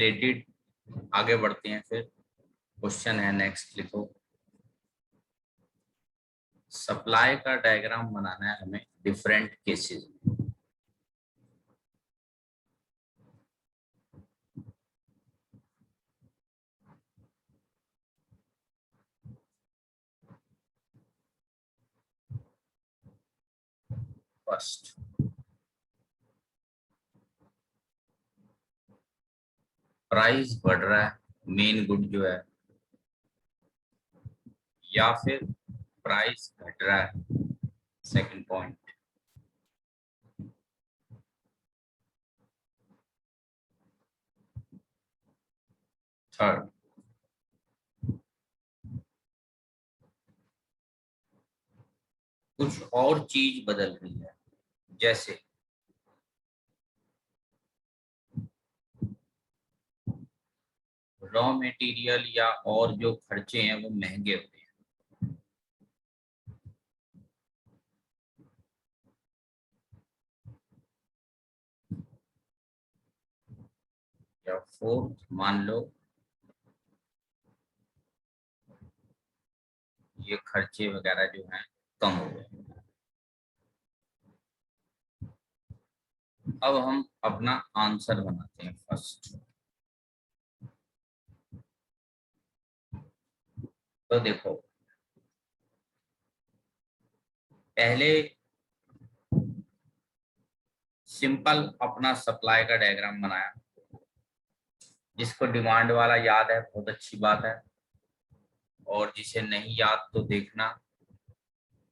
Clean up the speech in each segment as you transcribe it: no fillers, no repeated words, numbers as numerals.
Related आगे बढ़ते हैं। फिर क्वेश्चन है, नेक्स्ट लिखो। सप्लाई का डायग्राम बनाना है हमें डिफरेंट केसेस में। फर्स्ट, प्राइस बढ़ रहा है मेन गुड जो है, या फिर प्राइस घट रहा है सेकंड पॉइंट। थर्ड, कुछ और चीज बदल रही है, जैसे रॉ मटेरियल या और जो खर्चे हैं वो महंगे हो रहे हैं। या फोर्थ, मान लो ये खर्चे वगैरह जो हैं कम हो गए। अब हम अपना आंसर बनाते हैं फर्स्ट। तो देखो, पहले सिंपल अपना सप्लाई का डायग्राम बनाया। जिसको डिमांड वाला याद है बहुत अच्छी बात है, और जिसे नहीं याद तो देखना।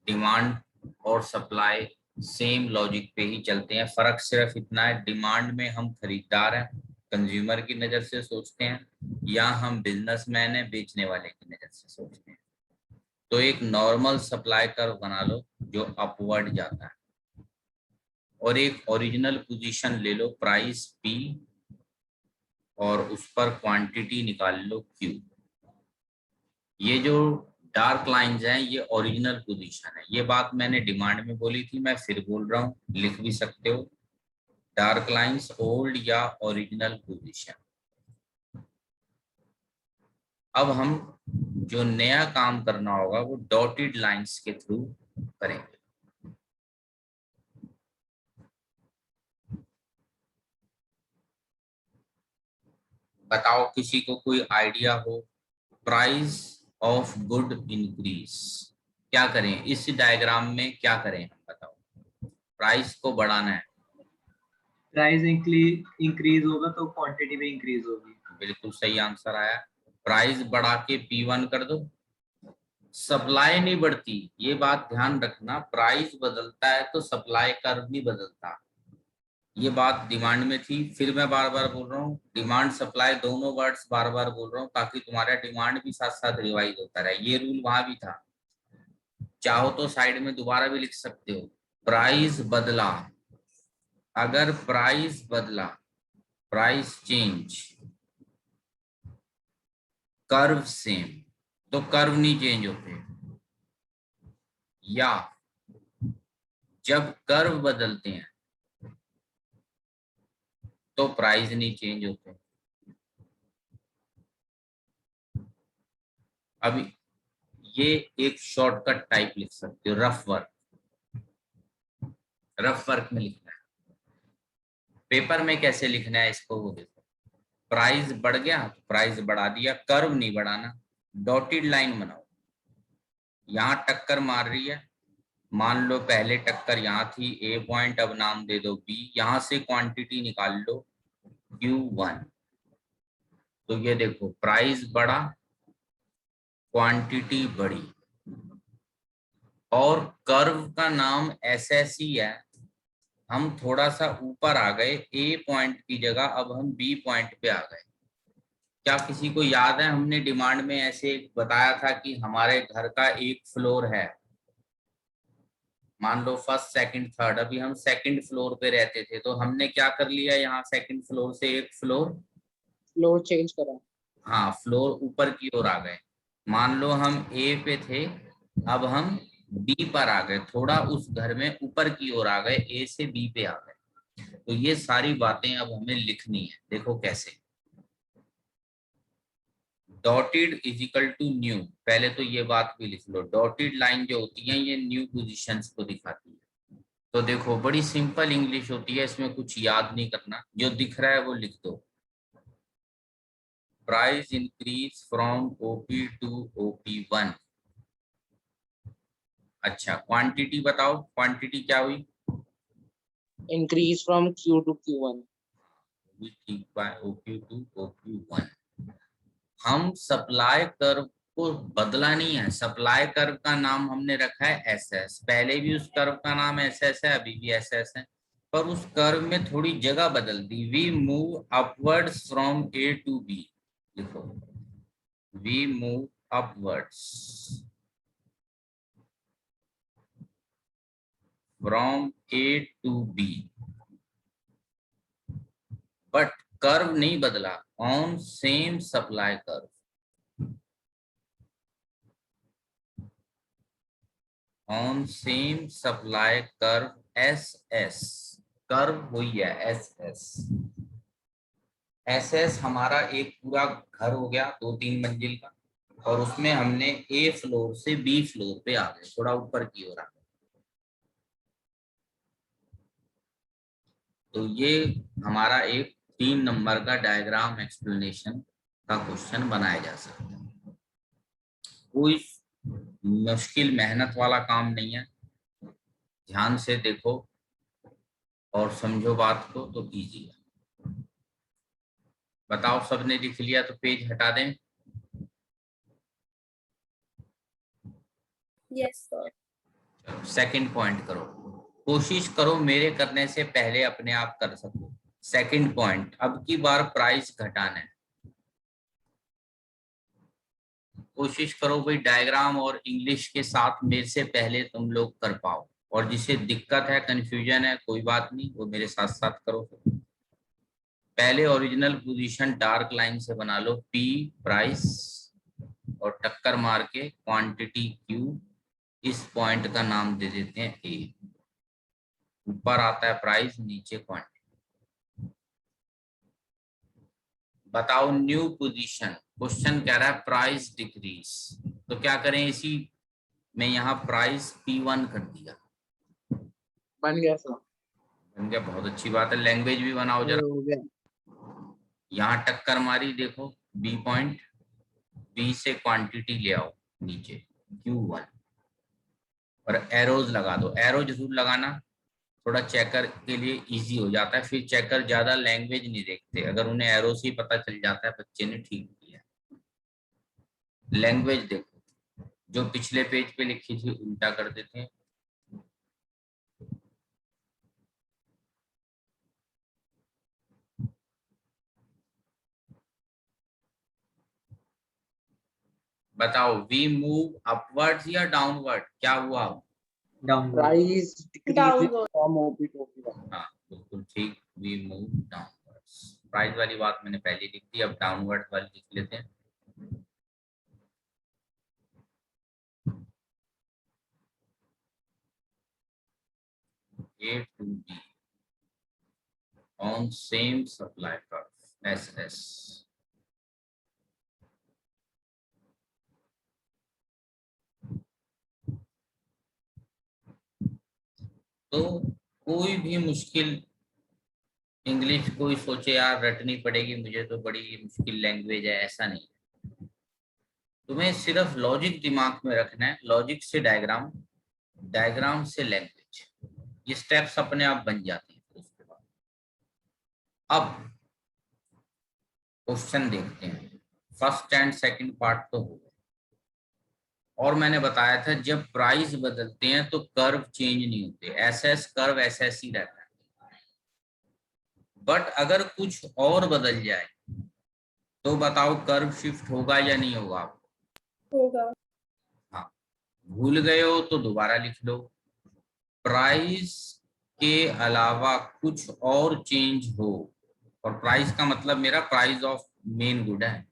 डिमांड और सप्लाई सेम लॉजिक पे ही चलते हैं, फर्क सिर्फ इतना है, डिमांड में हम खरीदार हैं, कंज्यूमर की नजर से सोचते हैं, या हम बिजनेसमैन हैं, बेचने वाले की नजर से सोचते हैं। तो एक नॉर्मल सप्लाई कर्व बना लो जो अपवर्ड जाता है, और एक ओरिजिनल पोजीशन ले लो प्राइस P, और उस पर क्वांटिटी निकाल लो Q। ये जो डार्क लाइंस हैं ये ओरिजिनल पोजीशन है। ये बात मैंने डिमांड में बोली थी, मैं फिर बोल रहा हूँ, लिख भी सकते हो। डार्क लाइंस ओल्ड या ओरिजिनल पोजीशन। अब हम जो नया काम करना होगा वो डॉटेड लाइंस के थ्रू करेंगे। बताओ किसी को कोई आइडिया हो। प्राइस ऑफ गुड इंक्रीज, क्या करें इस डायग्राम में, क्या करें हम, बताओ। प्राइस को बढ़ाना है, प्राइस इंक्रीज होगा तो क्वांटिटी भी इंक्रीज होगी। बिल्कुल सही आंसर आया। प्राइस बढ़ा के P1 कर दो, सप्लाई नहीं बढ़ती, ये बात ध्यान रखना। प्राइस बदलता है तो सप्लाई कर्व भी बदलता, ये बात डिमांड में थी। फिर मैं बार बार बोल रहा हूँ, डिमांड सप्लाई दोनों वर्ड्स बार बार बोल रहा हूँ ताकि तुम्हारा डिमांड भी साथ साथ रिवाइज होता रहे। ये रूल वहां भी था, चाहो तो साइड में दोबारा भी लिख सकते हो। प्राइस बदला, अगर प्राइस बदला, प्राइस चेंज, कर्व सेम, तो कर्व नहीं चेंज होते। या जब कर्व बदलते हैं तो प्राइस नहीं चेंज होते। अभी ये एक शॉर्टकट टाइप लिख सकते हो, रफ वर्क। रफ वर्क में लिखना है, पेपर में कैसे लिखना है इसको वो देखो। प्राइस बढ़ गया तो प्राइस बढ़ा दिया, कर्व नहीं बढ़ाना, डॉटेड लाइन बनाओ। यहाँ टक्कर मार रही है, मान लो पहले टक्कर यहाँ थी A पॉइंट, अब नाम दे दो B, यहाँ से क्वांटिटी निकाल लो Q1। तो ये देखो प्राइस बढ़ा, क्वांटिटी बढ़ी, और कर्व का नाम SS ही है। हम थोड़ा सा ऊपर आ गए, A पॉइंट की जगह अब हम B पॉइंट पे आ गए। क्या किसी को याद है हमने डिमांड में ऐसे बताया था कि हमारे घर का एक फ्लोर है, मान लो फर्स्ट सेकंड थर्ड, अभी हम सेकंड फ्लोर पे रहते थे, तो हमने क्या कर लिया, यहाँ सेकंड फ्लोर से एक फ्लोर चेंज करा। हाँ, फ्लोर ऊपर की ओर आ गए। मान लो हम A पे थे, अब हम B पर आ गए, थोड़ा उस घर में ऊपर की ओर आ गए, A से B पे आ गए। तो ये सारी बातें अब हमें लिखनी है, देखो कैसे। Dotted is equal to new, पहले तो ये बात भी लिख लो, डॉटेड लाइन जो होती है ये न्यू पोजीशंस को दिखाती है। तो देखो बड़ी सिंपल इंग्लिश होती है, इसमें कुछ याद नहीं करना, जो दिख रहा है वो लिख दो। Price increase from OP to OP1। अच्छा क्वांटिटी बताओ, क्वांटिटी क्या हुई? increase from Q to Q1. ठीक बाय OQ टू OQ1। हम सप्लाई कर्व को बदला नहीं है, सप्लाई कर्व का नाम हमने रखा है SS, पहले भी उस कर्व का नाम SS है, अभी भी SS है, पर उस कर्व में थोड़ी जगह बदल दी। We move upwards from A to B, देखो we move upwards from A to B, but curve नहीं बदला, on same supply curve, on same supply curve SS, curve हुई है SS। SS हमारा एक पूरा घर हो गया 2-3 मंजिल का, और उसमें हमने A फ्लोर से B फ्लोर पे आ गए, थोड़ा ऊपर की ओर आ गए। तो ये हमारा एक 3 नंबर का डायग्राम एक्सप्लेनेशन का क्वेश्चन बनाया जा सकता है। कोई मुश्किल मेहनत वाला काम नहीं है, ध्यान से देखो और समझो बात को तो इजी है। बताओ सबने लिख लिया तो पेज हटा दें। Yes sir. सेकंड पॉइंट करो, कोशिश करो मेरे करने से पहले अपने आप कर सको। सेकंड पॉइंट, अब की बार प्राइस घटाना है, कोशिश करो भाई डायग्राम और इंग्लिश के साथ मेरे से पहले तुम लोग कर पाओ, और जिसे दिक्कत है कंफ्यूजन है कोई बात नहीं, वो मेरे साथ साथ करो। पहले ओरिजिनल पोजीशन डार्क लाइन से बना लो, P प्राइस और टक्कर मार के क्वांटिटी Q, इस पॉइंट का नाम दे देते हैं A। ऊपर आता है प्राइस, नीचे क्वांटिटी। बताओ न्यू पोजीशन, क्वेश्चन कह रहा है प्राइस डिक्रीज, तो क्या करें, इसी में यहाँ प्राइस P1 कर दिया, बन गया सर। बन गया, बहुत अच्छी बात है। लैंग्वेज भी बनाओ जरा, हो गया। यहाँ टक्कर मारी, देखो B पॉइंट, B से क्वांटिटी ले आओ नीचे Q1, और एरोज लगा दो। एरो जरूर लगाना, थोड़ा चेकर के लिए इजी हो जाता है, फिर चेकर ज्यादा लैंग्वेज नहीं देखते, अगर उन्हें एरो से ही पता चल जाता है बच्चे ने ठीक किया। लैंग्वेज देखो, जो पिछले पेज पे लिखी थी उल्टा कर देते हैं। बताओ वी मूव अपवर्ड्स या डाउनवर्ड, क्या हुआ? Down Price decreases Downward. from OP to OP1. हाँ बिल्कुल ठीक, वी मूव डाउनवर्ड्स। प्राइस वाली बात मैंने पहले लिख दी, अब डाउनवर्ड वाली लिख लेते हैं। A to B on same supply curve SS। तो कोई भी मुश्किल इंग्लिश कोई सोचे यार रटनी पड़ेगी मुझे, तो बड़ी मुश्किल लैंग्वेज है, ऐसा नहीं है। तुम्हें सिर्फ लॉजिक दिमाग में रखना है, लॉजिक से डायग्राम, डायग्राम से लैंग्वेज, ये स्टेप्स अपने आप बन जाते हैं। उसके बाद अब क्वेश्चन देखते हैं, फर्स्ट एंड सेकंड पार्ट तो हो गया, और मैंने बताया था जब प्राइस बदलते हैं तो कर्व चेंज नहीं होते, SS कर्व SS ही रहता है, बट अगर कुछ और बदल जाए तो बताओ कर्व शिफ्ट होगा या नहीं होगा? होगा। हाँ, भूल गए हो तो दोबारा लिख लो, प्राइस के अलावा कुछ और चेंज हो, और प्राइस का मतलब मेरा प्राइस ऑफ मेन गुड है,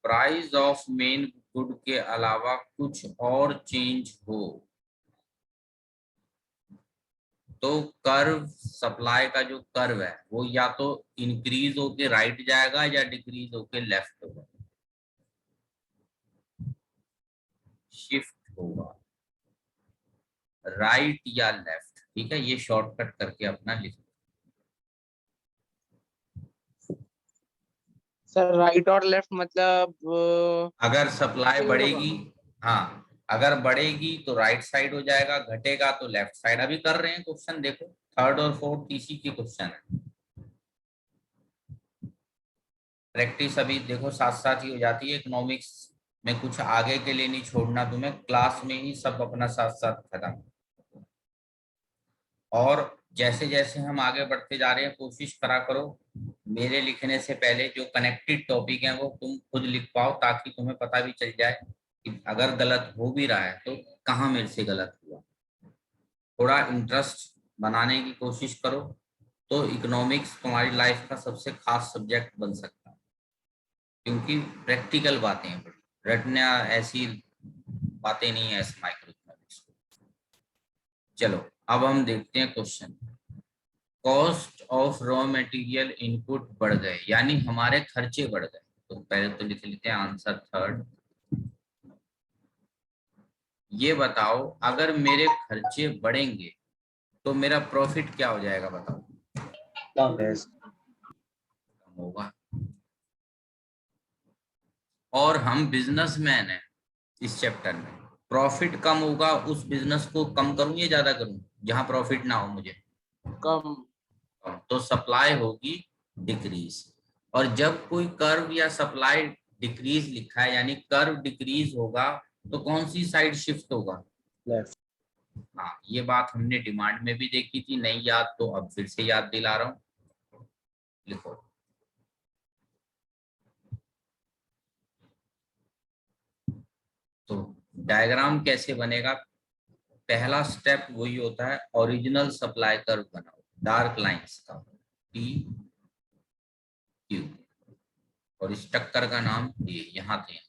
प्राइस ऑफ मेन गुड के अलावा कुछ और चेंज हो तो कर्व, सप्लाई का जो कर्व है वो या तो इंक्रीज होके राइट जाएगा या डिक्रीज होके लेफ्ट होगा। शिफ्ट होगा, राइट या लेफ्ट। ठीक है, ये शॉर्टकट करके अपना लिख। सर राइट और लेफ्ट मतलब अगर सप्लाई चेंज बढ़ेगी, होगा। हाँ अगर बढ़ेगी तो राइट साइड हो जाएगा, घटेगा तो लेफ्ट साइड। अभी कर रहे हैं क्वेश्चन, देखो थर्ड और फोर्थ इसी की क्वेश्चन है। प्रैक्टिस अभी देखो साथ साथ ही हो जाती है। इकोनॉमिक्स में कुछ आगे के लिए नहीं छोड़ना तुम्हें, क्लास में ही सब अपना साथ साथ खत्म। और जैसे जैसे हम आगे बढ़ते जा रहे हैं, कोशिश करा करो मेरे लिखने से पहले जो कनेक्टेड टॉपिक है वो तुम खुद लिख पाओ, ताकि तुम्हें पता भी चल जाए कि अगर गलत हो भी रहा है तो कहाँ मेरे से गलत हुआ। थोड़ा इंटरेस्ट बनाने की कोशिश करो तो इकोनॉमिक्स तुम्हारी लाइफ का सबसे खास सब्जेक्ट बन सकता है, क्योंकि प्रैक्टिकल बातें हैं, रटना ऐसी बातें नहीं है इस माइक्रो इकोनॉमिक्स। चलो अब हम देखते हैं question. Cost of raw material input बढ़ गए, यानी हमारे खर्चे बढ़ गए। तो पहले तो लिख लेते हैं आंसर थर्ड। ये बताओ अगर मेरे खर्चे बढ़ेंगे तो मेरा प्रॉफिट क्या हो जाएगा, बताओ। कम होगा। और हम बिजनेसमैन हैं इस चैप्टर में, प्रॉफिट कम होगा, उस बिजनेस को कम करूं या ज्यादा करूं जहां प्रॉफिट ना हो मुझे। कम। तो सप्लाई होगी डिक्रीज। और जब कोई कर्व या सप्लाई डिक्रीज लिखा है यानी कर्व डिक्रीज होगा, तो कौन सी साइड शिफ्ट होगा, लेफ्ट। हाँ ये बात हमने डिमांड में भी देखी थी, नहीं याद तो अब फिर से याद दिला रहा हूं। लिखो तो डायग्राम कैसे बनेगा। पहला स्टेप वही होता है, ओरिजिनल सप्लाई कर्व बनाओ डार्क लाइंस का, टी क्यू, और इस टक्कर का नाम ये यहाँ थे।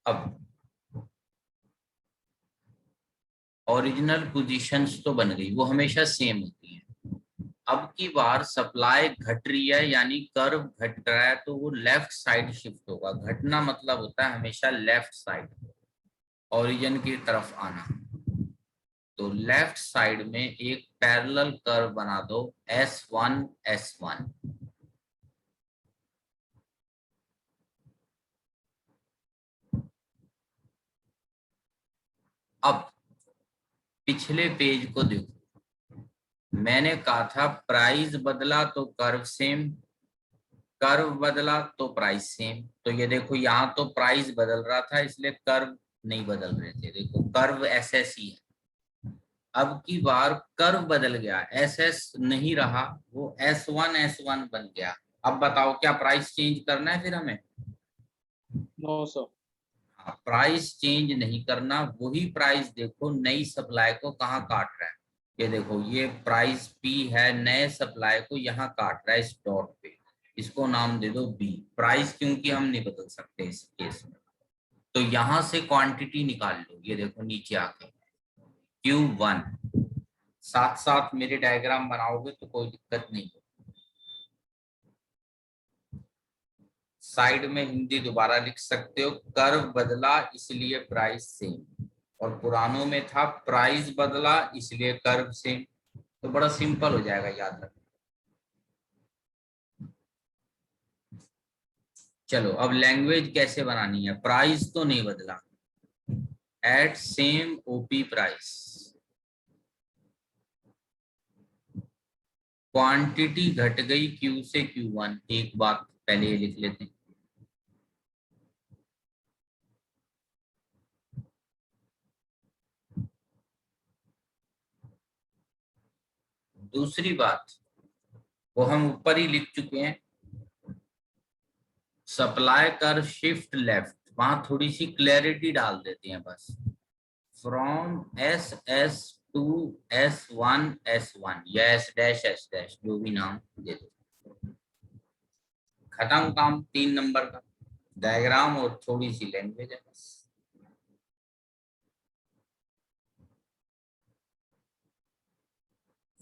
अब ओरिजिनल पोजीशंस तो बन गई, वो हमेशा सेम होती है। अब की बार सप्लाई घट रही है यानी कर्व घट रहा है, तो वो लेफ्ट साइड शिफ्ट होगा। घटना मतलब होता है हमेशा लेफ्ट साइड, ओरिजिन की तरफ आना। तो लेफ्ट साइड में एक पैरेलल कर्व बना दो S1 S1। अब पिछले पेज को देखो, मैंने कहा था प्राइस बदला तो कर्व सेम, कर्व बदला तो प्राइस सेम। तो ये देखो यहाँ तो प्राइस बदल रहा था इसलिए कर्व नहीं बदल रहे थे, देखो कर्व SS ही है। अब की बार कर्व बदल गया, SS नहीं रहा, वो S1 S1 बन गया। अब बताओ क्या प्राइस चेंज करना है फिर हमें, नो सर। प्राइस चेंज नहीं करना। वही प्राइस देखो नई सप्लाई को कहाँ काट रहा है, ये देखो ये प्राइस P है, नए सप्लाई को यहाँ काट रहा है इस डॉट पे, इसको नाम दे दो B। प्राइस क्योंकि हम नहीं बदल सकते इस केस में, तो यहां से क्वांटिटी निकाल लो। ये देखो नीचे आके Q1, साथ साथ मेरे डायग्राम बनाओगे तो कोई दिक्कत नहीं है। साइड में हिंदी दोबारा लिख सकते हो, कर्व बदला इसलिए प्राइस सेम, और पुरानों में था प्राइस बदला इसलिए कर्व सेम। तो बड़ा सिंपल हो जाएगा याद रखना। चलो अब लैंग्वेज कैसे बनानी है, प्राइस तो नहीं बदला, at same OP price, quantity घट गई Q से Q1। एक बात पहले ये लिख लेते हैं, दूसरी बात वो हम ऊपर ही लिख चुके हैं, सप्लाई कर शिफ्ट लेफ्ट, वहां थोड़ी सी क्लैरिटी डाल देते हैं बस, from SS to S1 S1 या S' जो भी नाम दे दो। खत्म काम, 3 नंबर का डायग्राम और थोड़ी सी लैंग्वेज है बस।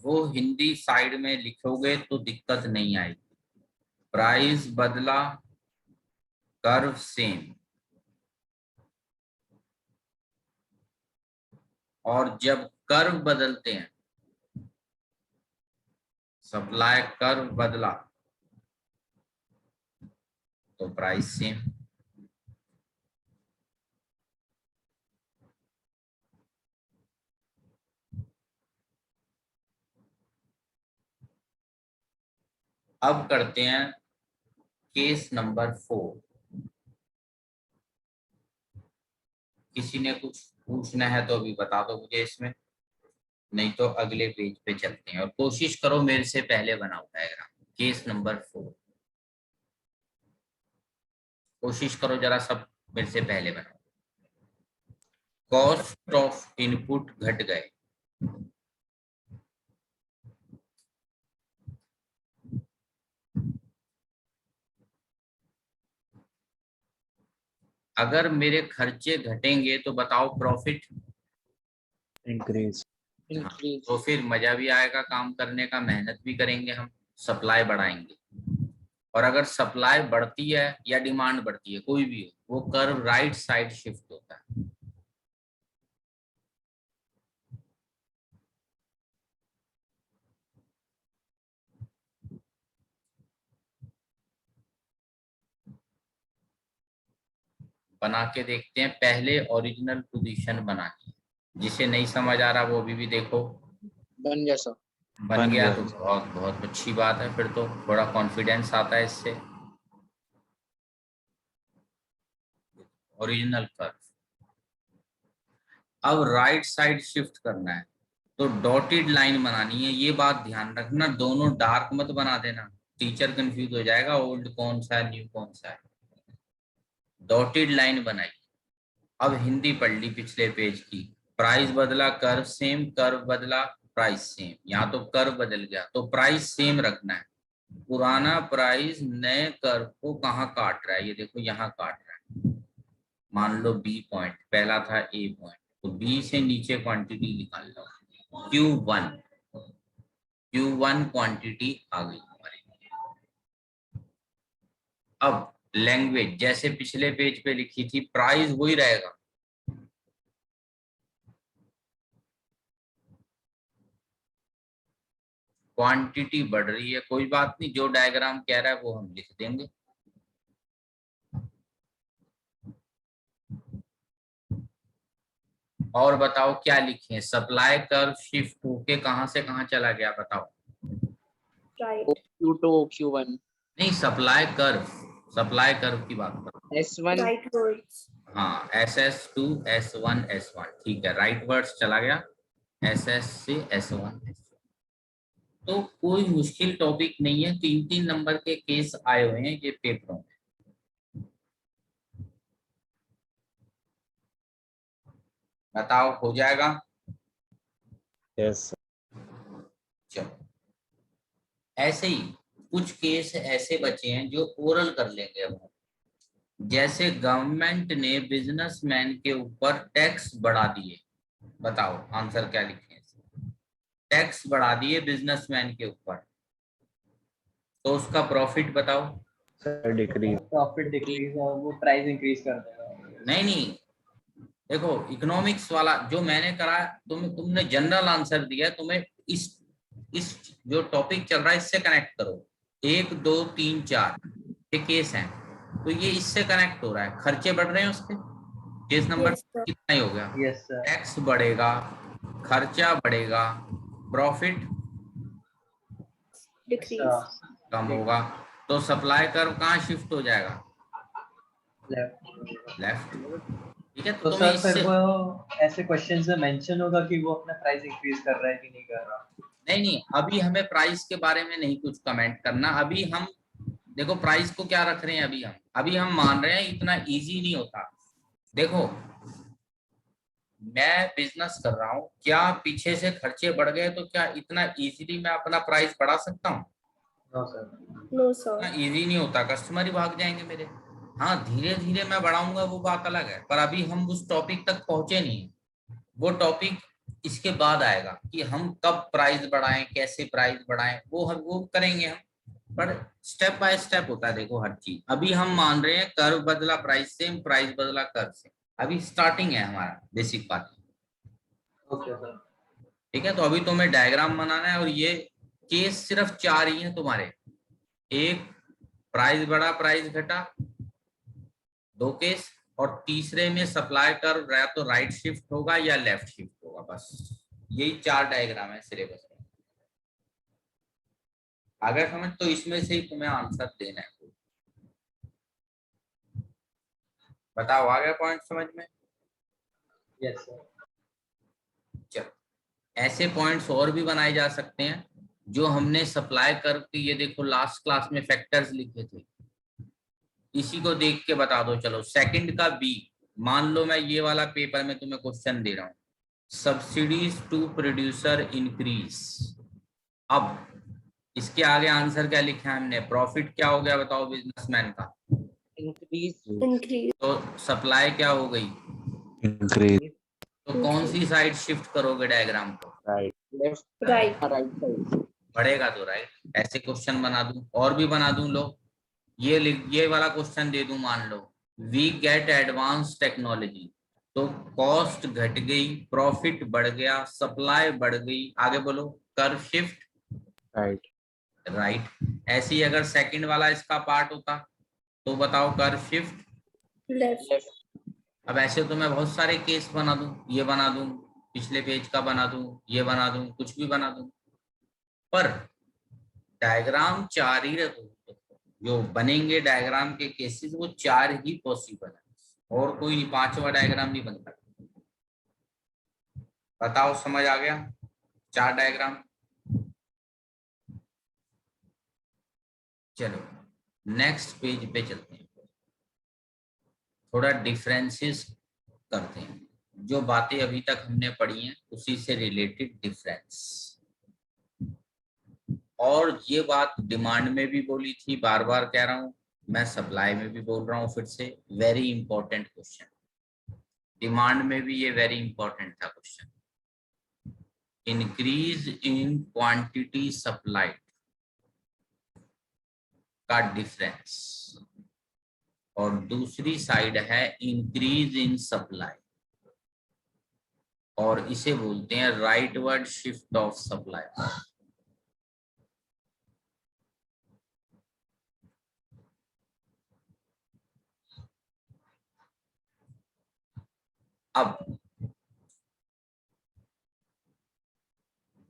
वो हिंदी साइड में लिखोगे तो दिक्कत नहीं आएगी। प्राइस बदला, कर्व सेम। और जब कर्व बदलते हैं, सप्लाई कर्व बदला तो प्राइस सेम। अब करते हैं केस नंबर 4। किसी ने कुछ पूछना है तो अभी बता दो मुझे इसमें, नहीं तो अगले पेज पे चलते हैं। और कोशिश करो मेरे से पहले बनाओ डायग्राम। केस नंबर 4, कोशिश करो जरा सब मेरे से पहले बनाओ। कॉस्ट ऑफ इनपुट घट गए, अगर मेरे खर्चे घटेंगे तो बताओ प्रॉफिट इंक्रीज। increase, तो फिर मजा भी आएगा काम करने का, मेहनत भी करेंगे हम, सप्लाई बढ़ाएंगे। और अगर सप्लाई बढ़ती है या डिमांड बढ़ती है, कोई भी हो, वो कर्व राइट साइड शिफ्ट होता है। बना के देखते हैं। पहले ओरिजिनल पोजीशन बनानी है। जिसे नहीं समझ आ रहा वो अभी भी देखो। बन गया सर। बन बन गया गया। तो बहुत बहुत अच्छी बात है, फिर तो थोड़ा कॉन्फिडेंस आता है इससे। ओरिजिनल कर्व अब राइट साइड शिफ्ट करना है तो डॉटेड लाइन बनानी है। ये बात ध्यान रखना, दोनों डार्क मत बना देना, टीचर कंफ्यूज हो जाएगा ओल्ड कौन सा है न्यू कौन सा है। डॉटेड लाइन बनाई। अब हिंदी पढ़ ली पिछले पेज की। प्राइस बदला कर्व सेम, कर्व बदला प्राइस सेम। यहाँ तो कर्व बदल गया तो प्राइस सेम रखना है। पुराना प्राइस नए कर्व को कहाँ काट रहा है, ये देखो यहाँ काट रहा है। मान लो बी पॉइंट, पहला था ए पॉइंट, तो बी से नीचे क्वांटिटी निकाल लो। Q1 क्वांटिटी आ गई हमारी। अब लैंग्वेज जैसे पिछले पेज पे लिखी थी, प्राइस वही रहेगा। क्वांटिटी बढ़ रही है, कोई बात नहीं, जो डायग्राम कह रहा है वो हम लिख देंगे। और बताओ क्या लिखें, सप्लाई कर्व शिफ्ट होके कहां से कहां चला गया बताओ। Right. Q2 Q1 नहीं, सप्लाई कर्व की बात करो। S1 Right words. हाँ, SS to S1 S1, ठीक है, राइट वर्ड्स चला गया, SS से S1 S1। तो कोई मुश्किल टॉपिक नहीं है, 3-3 नंबर के केस आए हुए हैं ये पेपरों में। बताओ हो जाएगा। यस। चलो, ऐसे ही कुछ केस ऐसे बचे हैं जो ओरल कर लेंगे अब हम। जैसे गवर्नमेंट ने बिजनेसमैन के ऊपर टैक्स बढ़ा दिए, बताओ आंसर क्या लिखें। टैक्स बढ़ा दिए बिजनेसमैन के ऊपर, तो उसका प्रॉफिट बताओ। Sir decrease. प्रॉफिट डिक्रीज और वो प्राइस इंक्रीज कर देगा। नहीं, देखो इकोनॉमिक्स वाला जो मैंने करा, तुमने जनरल आंसर दिया, तुम्हें इस जो टॉपिक चल रहा है इससे कनेक्ट करो। 1 2 3 4 ये केस हैं, तो ये इससे कनेक्ट हो रहा है। खर्चे बढ़ रहे हैं उसके, केस नंबर Yes, sir. कितना ही हो गया। Yes sir. टैक्स बढ़ेगा, खर्चा बढ़ेगा, प्रॉफिट Decrease. कम होगा, तो सप्लाई कर्व कहाँ शिफ्ट हो जाएगा, लेफ्ट। ठीक है, तो तुम्हें सर फिर इससे वो ऐसे क्वेश्चन में मेंशन होगा कि वो अपना प्राइस इंक्रीज कर रहा है कि नहीं कर रहा। नहीं, अभी हमें प्राइस के बारे में नहीं कुछ कमेंट करना। अभी हम देखो प्राइस को क्या रख रहे हैं, अभी हम मान रहे हैं इतना इजी नहीं होता। देखो मैं बिजनेस कर रहा हूँ, क्या पीछे से खर्चे बढ़ गए तो क्या इतना इजीली मैं अपना प्राइस बढ़ा सकता हूँ? No sir. No, sir. इतना इजी नहीं होता, कस्टमर ही भाग जाएंगे मेरे। हाँ, धीरे धीरे मैं बढ़ाऊंगा वो बात अलग है, पर अभी हम उस टॉपिक तक पहुंचे नहीं। वो टॉपिक इसके बाद आएगा कि हम कब प्राइस बढ़ाएं, कैसे प्राइस बढ़ाएं, वो करेंगे हम, पर स्टेप बाय स्टेप होता है। देखो हर चीज, अभी हम मान रहे हैं कर्व बदला प्राइस से, प्राइस बदला कर्व से, अभी स्टार्टिंग है हमारा बेसिक बात। Okay sir. ठीक है, तो अभी तुम्हें डायग्राम बनाना है और ये केस सिर्फ 4 ही हैं तुम्हारे। एक, प्राइस बढ़ा प्राइस घटा, 2 केस, और तीसरे में सप्लाई कर्व या तो राइट शिफ्ट होगा या लेफ्ट शिफ्ट होगा। बस यही 4 डायग्राम है सिलेबस में। अगर समझ तो इसमें से ही तुम्हें आंसर देना है। बताओ आ गया पॉइंट समझ में? Yes sir. चलो, ऐसे पॉइंट्स और भी बनाए जा सकते हैं जो हमने सप्लाई कर्व की, ये देखो लास्ट क्लास में फैक्टर्स लिखे थे, इसी को देख के बता दो। चलो सेकंड का बी, मान लो मैं ये वाला पेपर में तुम्हें क्वेश्चन दे रहा हूँ, सब्सिडीज टू प्रोड्यूसर इंक्रीज। अब इसके आगे आंसर क्या लिखा है हमने, प्रॉफिट क्या हो गया बताओ बिजनेसमैन का, increase Increase. तो सप्लाई क्या हो गई, Increase. तो कौन सी साइड शिफ्ट करोगे डायग्राम को, Right. left Right. right side बढ़ेगा तो राइट। ऐसे क्वेश्चन बना दूं और भी बना दूं, लो ये वाला क्वेश्चन दे दूं, मान लो वी गेट एडवांस टेक्नोलॉजी, तो कॉस्ट घट गई, प्रॉफिट बढ़ गया, सप्लाई बढ़ गई, आगे बोलो कर्व शिफ्ट Right. राइट। ऐसे ही अगर सेकंड वाला इसका पार्ट होता तो बताओ कर्व शिफ्ट Left. left अब ऐसे तो मैं बहुत सारे केस बना दूं, ये बना दूं, पिछले पेज का बना दूं, ये बना दूं, कुछ भी बना दूं, पर डायग्राम 4 ही रखो। जो बनेंगे डायग्राम के केसेस वो 4 ही पॉसिबल है, और कोई 5वां डायग्राम नहीं बनता। बताओ समझ आ गया? 4 डायग्राम। चलो नेक्स्ट पेज पे चलते हैं, थोड़ा डिफरेंसेस करते हैं, जो बातें अभी तक हमने पढ़ी हैं उसी से रिलेटेड डिफरेंस। और ये बात डिमांड में भी बोली थी, बार बार कह रहा हूं, मैं सप्लाई में भी बोल रहा हूं फिर से, वेरी इंपॉर्टेंट क्वेश्चन। डिमांड में भी ये वेरी इंपॉर्टेंट था question. Increase in quantity supplied का डिफरेंस, और दूसरी साइड है इंक्रीज इन सप्लाई, और इसे बोलते हैं राइटवर्ड शिफ्ट ऑफ सप्लाई। अब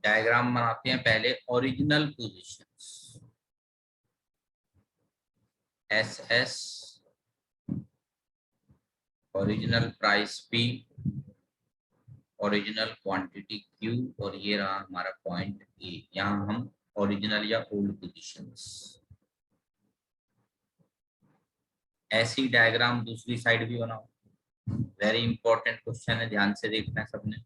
डायग्राम बनाते हैं, पहले original positions, S S, original price P, original quantity Q, और ये रहा हमारा पॉइंट ए। यहाँ हम ओरिजिनल या ओल्ड पोजीशंस। ऐसी डायग्राम दूसरी साइड भी बनाओ, वेरी इंपॉर्टेंट क्वेश्चन है, ध्यान से देखना है सबने।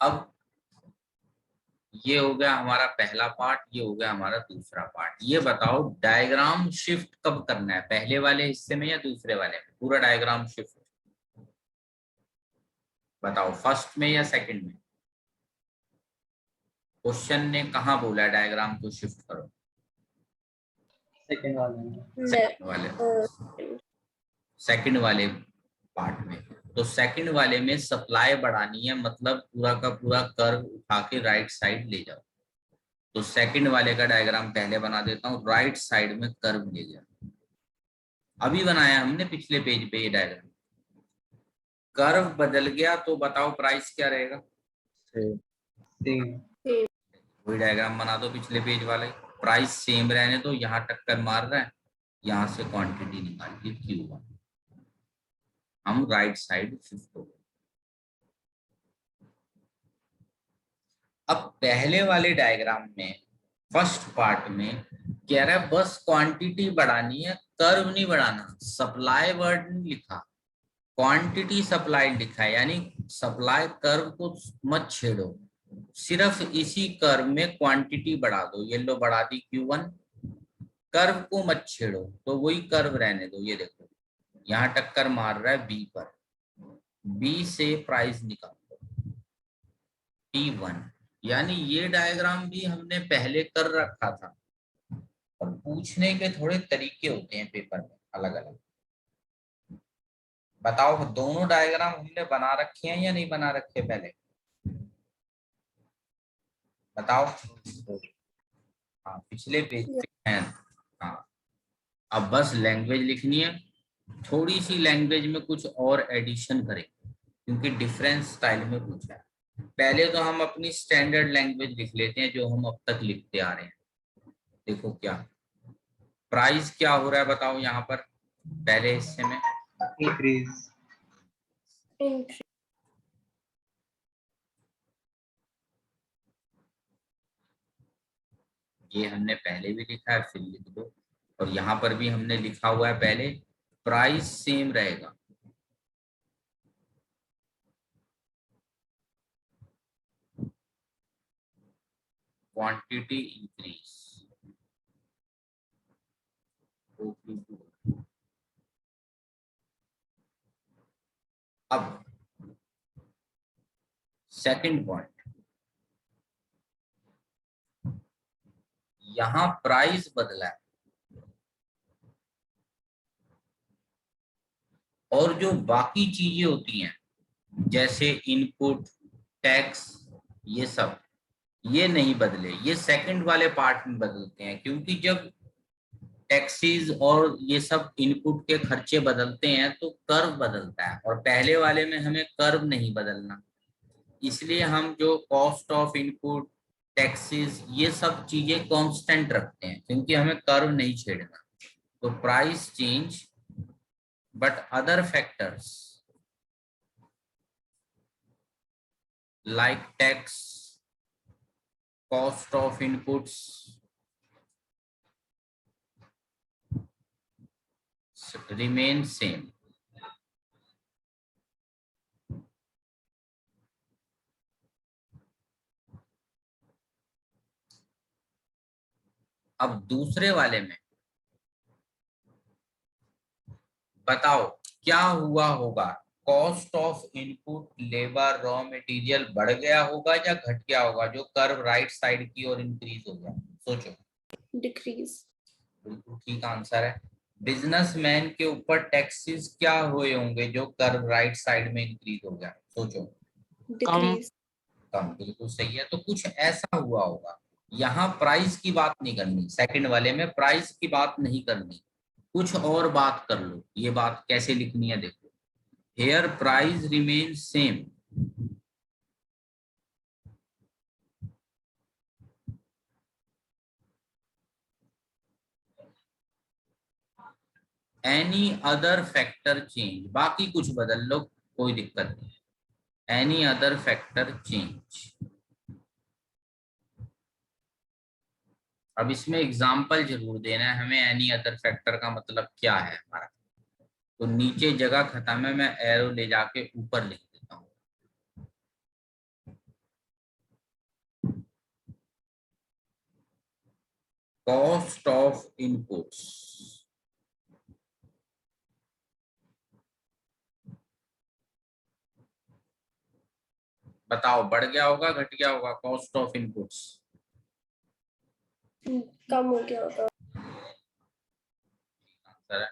अब ये हो गया हमारा पहला पार्ट, ये हो गया हमारा दूसरा पार्ट। ये बताओ डायग्राम शिफ्ट कब करना है, पहले वाले हिस्से में या दूसरे वाले में? पूरा डायग्राम शिफ्ट बताओ, फर्स्ट में या सेकंड में? क्वेश्चन ने कहाँ बोला डायग्राम को शिफ्ट करो? सेकंड वाले सेकंड वाले, सेकंड वाले पार्ट में। तो सेकंड वाले में सप्लाई बढ़ानी है, मतलब पूरा का पूरा कर्व उठा के राइट साइड ले जाओ। तो सेकंड वाले का डायग्राम पहले बना देता हूँ, राइट साइड में कर्व ले जाओ। अभी बनाया हमने पिछले पेज पे ये डायग्राम, कर्व बदल गया तो बताओ प्राइस क्या रहेगा? सेम। वही डायग्राम बना दो पिछले पेज वाले, प्राइस सेम रहने दो, यहाँ टक्कर मार रहा है, यहाँ से क्वांटिटी निकालिए Q1, हम राइट साइड शिफ्ट हो गए। अब पहले वाले डायग्राम में फर्स्ट पार्ट में कह रहा है बस क्वांटिटी बढ़ानी है, कर्व नहीं बढ़ाना, सप्लाई वर्ड नहीं लिखा, क्वांटिटी सप्लाई लिखा है, यानी सप्लाई कर्व को मत छेड़ो, सिर्फ इसी कर्व में क्वांटिटी बढ़ा दो। ये लो बढ़ा दी Q1, कर्व को मत छेड़ो, तो वही कर्व रहने दो। ये देखो यहाँ टक्कर मार रहा है बी पर, बी से प्राइस निकालो T1। यानी ये डायग्राम भी हमने पहले कर रखा था, और पूछने के थोड़े तरीके होते हैं पेपर में अलग अलग। बताओ दोनों डायग्राम हमने बना रखे हैं या नहीं बना रखे पहले, बताओ। हाँ पिछले पेज पे हैं। हाँ अब बस लैंग्वेज लिखनी है, थोड़ी सी लैंग्वेज में कुछ और एडिशन करें क्योंकि डिफरेंस स्टाइल में पूछा है। पहले तो हम अपनी स्टैंडर्ड लैंग्वेज लिख लेते हैं जो हम अब तक लिखते आ रहे हैं। देखो क्या प्राइस क्या हो रहा है बताओ यहाँ पर पहले हिस्से में, increase, Increase. ये हमने पहले भी लिखा है फिर लिख दो, और यहाँ पर भी हमने लिखा हुआ है पहले, प्राइस सेम रहेगा। क्वांटिटी इंक्रीज, अब सेकंड पॉइंट, यहां प्राइस बदला है और जो बाकी चीजें होती हैं जैसे इनपुट टैक्स ये सब, ये नहीं बदले, ये सेकंड वाले पार्ट में बदलते हैं। क्योंकि जब टैक्सीज और ये सब इनपुट के खर्चे बदलते हैं तो कर्व बदलता है, और पहले वाले में हमें कर्व नहीं बदलना, इसलिए हम जो कॉस्ट ऑफ इनपुट टैक्सेस ये सब चीजें कांस्टेंट रखते हैं क्योंकि हमें कर्व नहीं छेड़ना। तो price change but other factors like tax, cost of inputs remain same. अब दूसरे वाले में बताओ क्या हुआ होगा, cost of input labour raw material बढ़ गया होगा या घट गया होगा जो कर्व राइट साइड की ओर इंक्रीज हो गया, सोचो। Decrease. बिल्कुल ठीक आंसर है। बिजनेसमैन के ऊपर टैक्सेस क्या हुए होंगे जो कर्व राइट साइड में इंक्रीज हो गया, सोचो। Decrease. कम, बिल्कुल सही है। तो कुछ ऐसा हुआ होगा, यहाँ प्राइस की बात नहीं करनी, सेकंड वाले में प्राइस की बात नहीं करनी, कुछ और बात कर लो। ये बात कैसे लिखनी है देखो, here price remain same, any other factor change, बाकी कुछ बदल लो कोई दिक्कत नहीं, एनी अदर फैक्टर चेंज। अब इसमें एग्जाम्पल जरूर देना है हमें, एनी अदर फैक्टर का मतलब क्या है हमारा। तो नीचे जगह खत्म है, मैं एरो ले जाके ऊपर लिख देता हूँ। कॉस्ट ऑफ इनपुट्स, बताओ बढ़ गया होगा घट गया होगा, कॉस्ट ऑफ इनपुट्स कम हो गया होगा. आंसर है।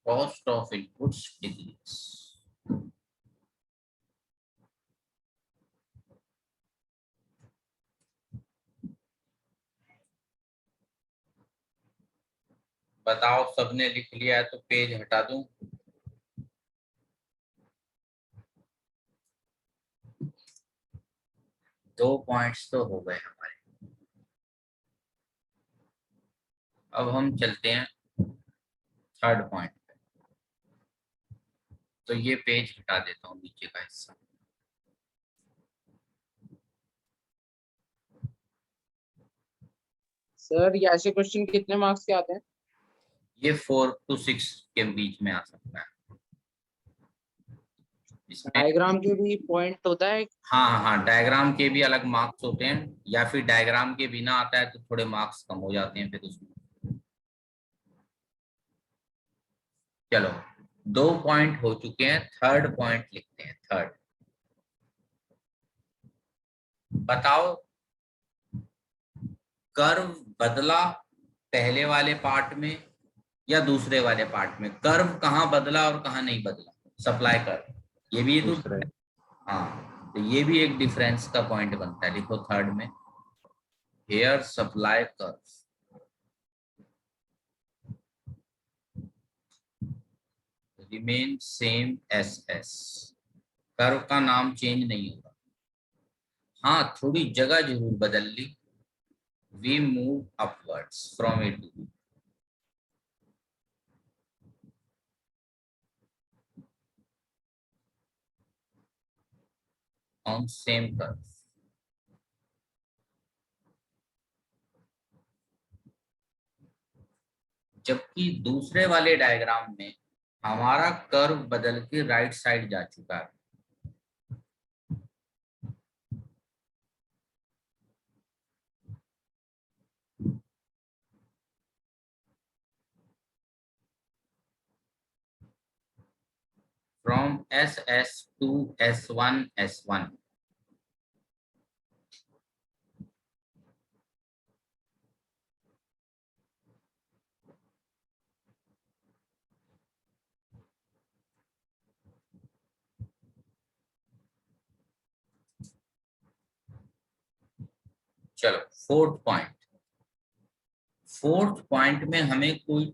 Cost of inputs decrease. बताओ सबने लिख लिया है तो पेज हटा दूं। दो पॉइंट्स तो हो गए हमारे। अब हम चलते हैं थर्ड पॉइंट पे, तो ये पेज हटा देता हूँ नीचे का हिस्सा। सर ये ऐसे क्वेश्चन कितने मार्क्स के आते हैं? ये 4 to 6 के बीच में आ सकता है इसमें। डायग्राम के भी पॉइंट होता है? हाँ हाँ हाँ, डायग्राम के भी अलग मार्क्स होते हैं, या फिर डायग्राम के बिना आता है तो थोड़े मार्क्स कम हो जाते हैं फिर उसमें। चलो 2 पॉइंट हो चुके हैं, थर्ड पॉइंट लिखते हैं। थर्ड, बताओ कर्व बदला पहले वाले पार्ट में या दूसरे वाले पार्ट में? कर्व कहाँ बदला और कहाँ नहीं बदला? सप्लाई कर्व, ये भी तो दूसरे। हाँ, तो ये भी एक डिफरेंस का पॉइंट बनता है। लिखो थर्ड में, here supply curve remain same S S. Curve का नाम चेंज नहीं होगा, हाँ थोड़ी जगह जरूर बदल ली। We move upwards from A to B. On same curve. जबकि दूसरे वाले डायग्राम में हमारा कर्व बदल के राइट साइड जा चुका है। From SS to S1 S1। चलो फोर्थ पॉइंट। फोर्थ पॉइंट में हमें कोई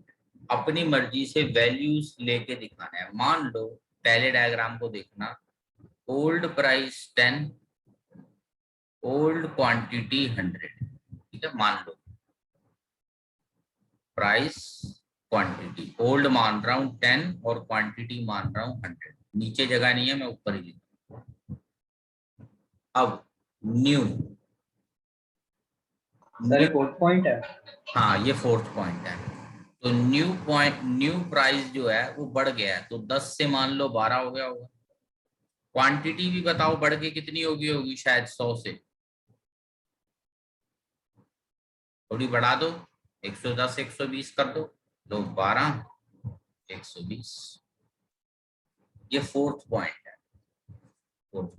अपनी मर्जी से वैल्यूज लेके दिखाना है। मान लो पहले डायग्राम को देखना, ओल्ड प्राइस 10, ओल्ड क्वांटिटी 100। ठीक है, मान लो प्राइस क्वांटिटी, ओल्ड मान रहा हूं 10 और क्वांटिटी मान रहा हूं 100। नीचे जगह नहीं है, मैं ऊपर ही लिखूंगा। अब न्यू, सर फोर्थ पॉइंट है। हाँ ये फोर्थ पॉइंट है। तो न्यू पॉइंट, न्यू प्राइस जो है वो बढ़ गया है, तो 10 से मान लो 12 हो गया होगा। क्वांटिटी भी बताओ बढ़ के कितनी होगी? होगी शायद 100 से। थोड़ी बढ़ा दो, 110 120 कर दो, लो 12 120। ये फोर्थ पॉइंट है। फोर्थ,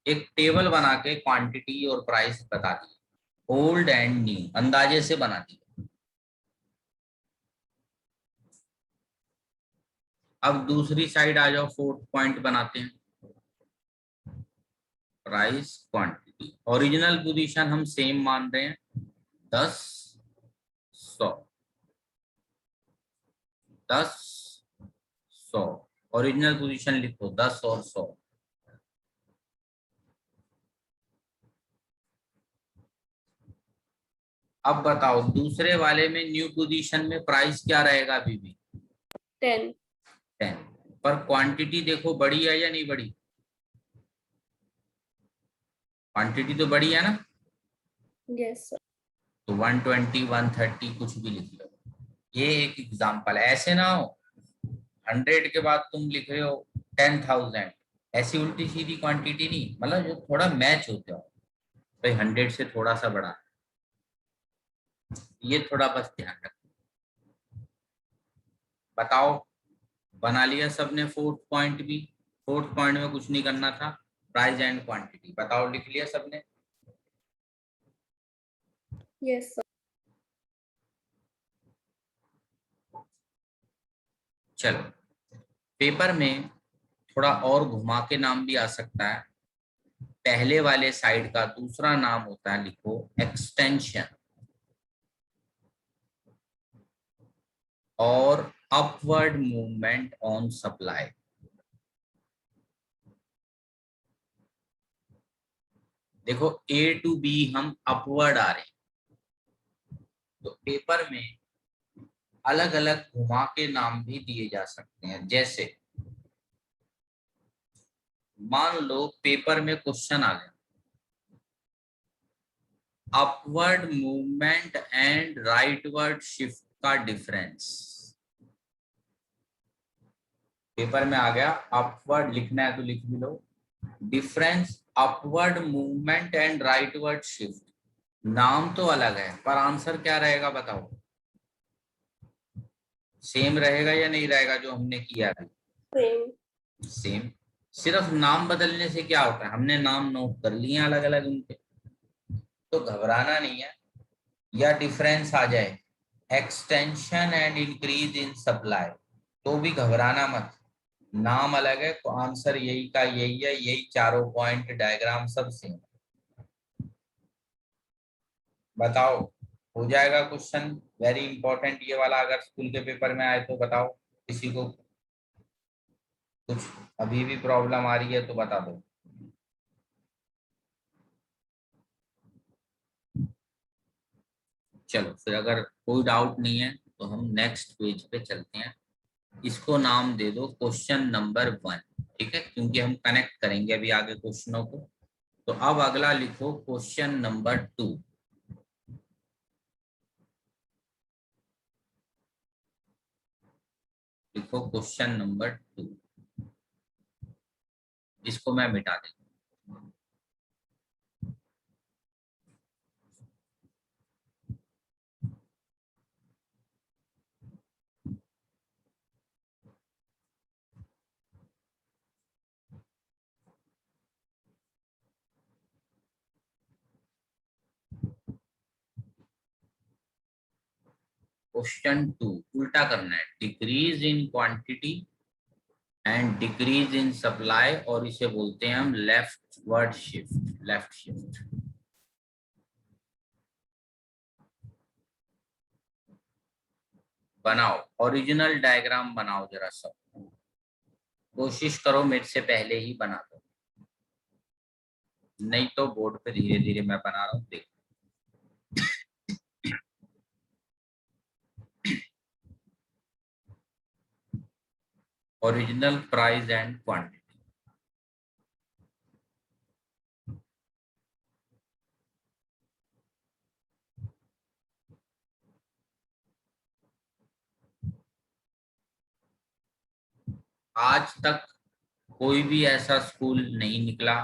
एक टेबल बना के क्वांटिटी और प्राइस बता दी, ओल्ड एंड न्यू अंदाजे से बना दी। अब दूसरी साइड आ जाओ, फोर्थ पॉइंट बनाते हैं। प्राइस क्वांटिटी, ओरिजिनल पोजीशन हम सेम मान रहे हैं 10 100 10 100। ओरिजिनल पोजीशन लिखो 10 और 100। अब बताओ दूसरे वाले में न्यू पोजीशन में प्राइस क्या रहेगा? अभी भी 10। 10, पर क्वांटिटी देखो बड़ी है या नहीं बड़ी? क्वांटिटी तो बड़ी है ना, यस सर। तो 120 130 कुछ भी लिख लो। ये एक एग्जांपल है, ऐसे ना हो 100 के बाद तुम लिख रहे हो 10,000, ऐसी उल्टी सीधी क्वांटिटी नहीं, मतलब जो थोड़ा मैच होते हो भाई, 100 से थोड़ा सा बड़ा, ये थोड़ा बस ध्यान रखो। बताओ बना लिया सबने फोर्थ पॉइंट भी? फोर्थ पॉइंट में कुछ नहीं करना था, प्राइस एंड क्वांटिटी बताओ, लिख लिया सबने? Yes sir. चलो पेपर में थोड़ा और घुमा के नाम भी आ सकता है। पहले वाले साइड का दूसरा नाम होता है, लिखो एक्सटेंशन और अपवर्ड मूवमेंट ऑन सप्लाई। देखो A to B हम अपवर्ड आ रहे हैं, तो पेपर में अलग अलग घुमा के नाम भी दिए जा सकते हैं। जैसे मान लो पेपर में क्वेश्चन आ गया, upward movement and rightward shift का डिफरेंस। पेपर में आ गया, अपवर्ड लिखना है तो लिख भी लो। Difference upward movement and rightward shift. नाम तो अलग है पर आंसर क्या रहेगा बताओ? सेम रहेगा या नहीं रहेगा जो हमने किया अभी? Same. सेम। सिर्फ नाम बदलने से क्या होता है, हमने नाम नोट कर लिए अलग अलग उनके, तो घबराना नहीं है। या डिफरेंस आ जाए extension and increase in supply, तो भी घबराना मत। नाम अलग है तो आंसर यही का यही है, यही चारों पॉइंट डायग्राम सब सेम। बताओ, हो जाएगा क्वेश्चन? वेरी इंपॉर्टेंट ये वाला, अगर स्कूल के पेपर में आए तो बताओ। किसी को कुछ अभी भी प्रॉब्लम आ रही है तो बता दो। चलो फिर अगर कोई डाउट नहीं है तो हम नेक्स्ट पेज पे चलते हैं। इसको नाम दे दो क्वेश्चन नंबर 1, ठीक है, क्योंकि हम कनेक्ट करेंगे अभी आगे क्वेश्चनों को। तो अब अगला लिखो क्वेश्चन नंबर 2। लिखो क्वेश्चन नंबर 2। इसको मैं मिटा देता हूं। क्वेश्चन 2 उल्टा करना है, decrease in quantity and decrease in supply, और इसे बोलते हैं हम left word shift, left shift. बनाओ, ओरिजिनल डायग्राम बनाओ जरा सब, कोशिश करो मेरे से पहले ही बना दो, नहीं तो बोर्ड पे धीरे धीरे मैं बना रहा हूँ, देखो। Original price and quantity. आज तक कोई भी ऐसा स्कूल नहीं निकला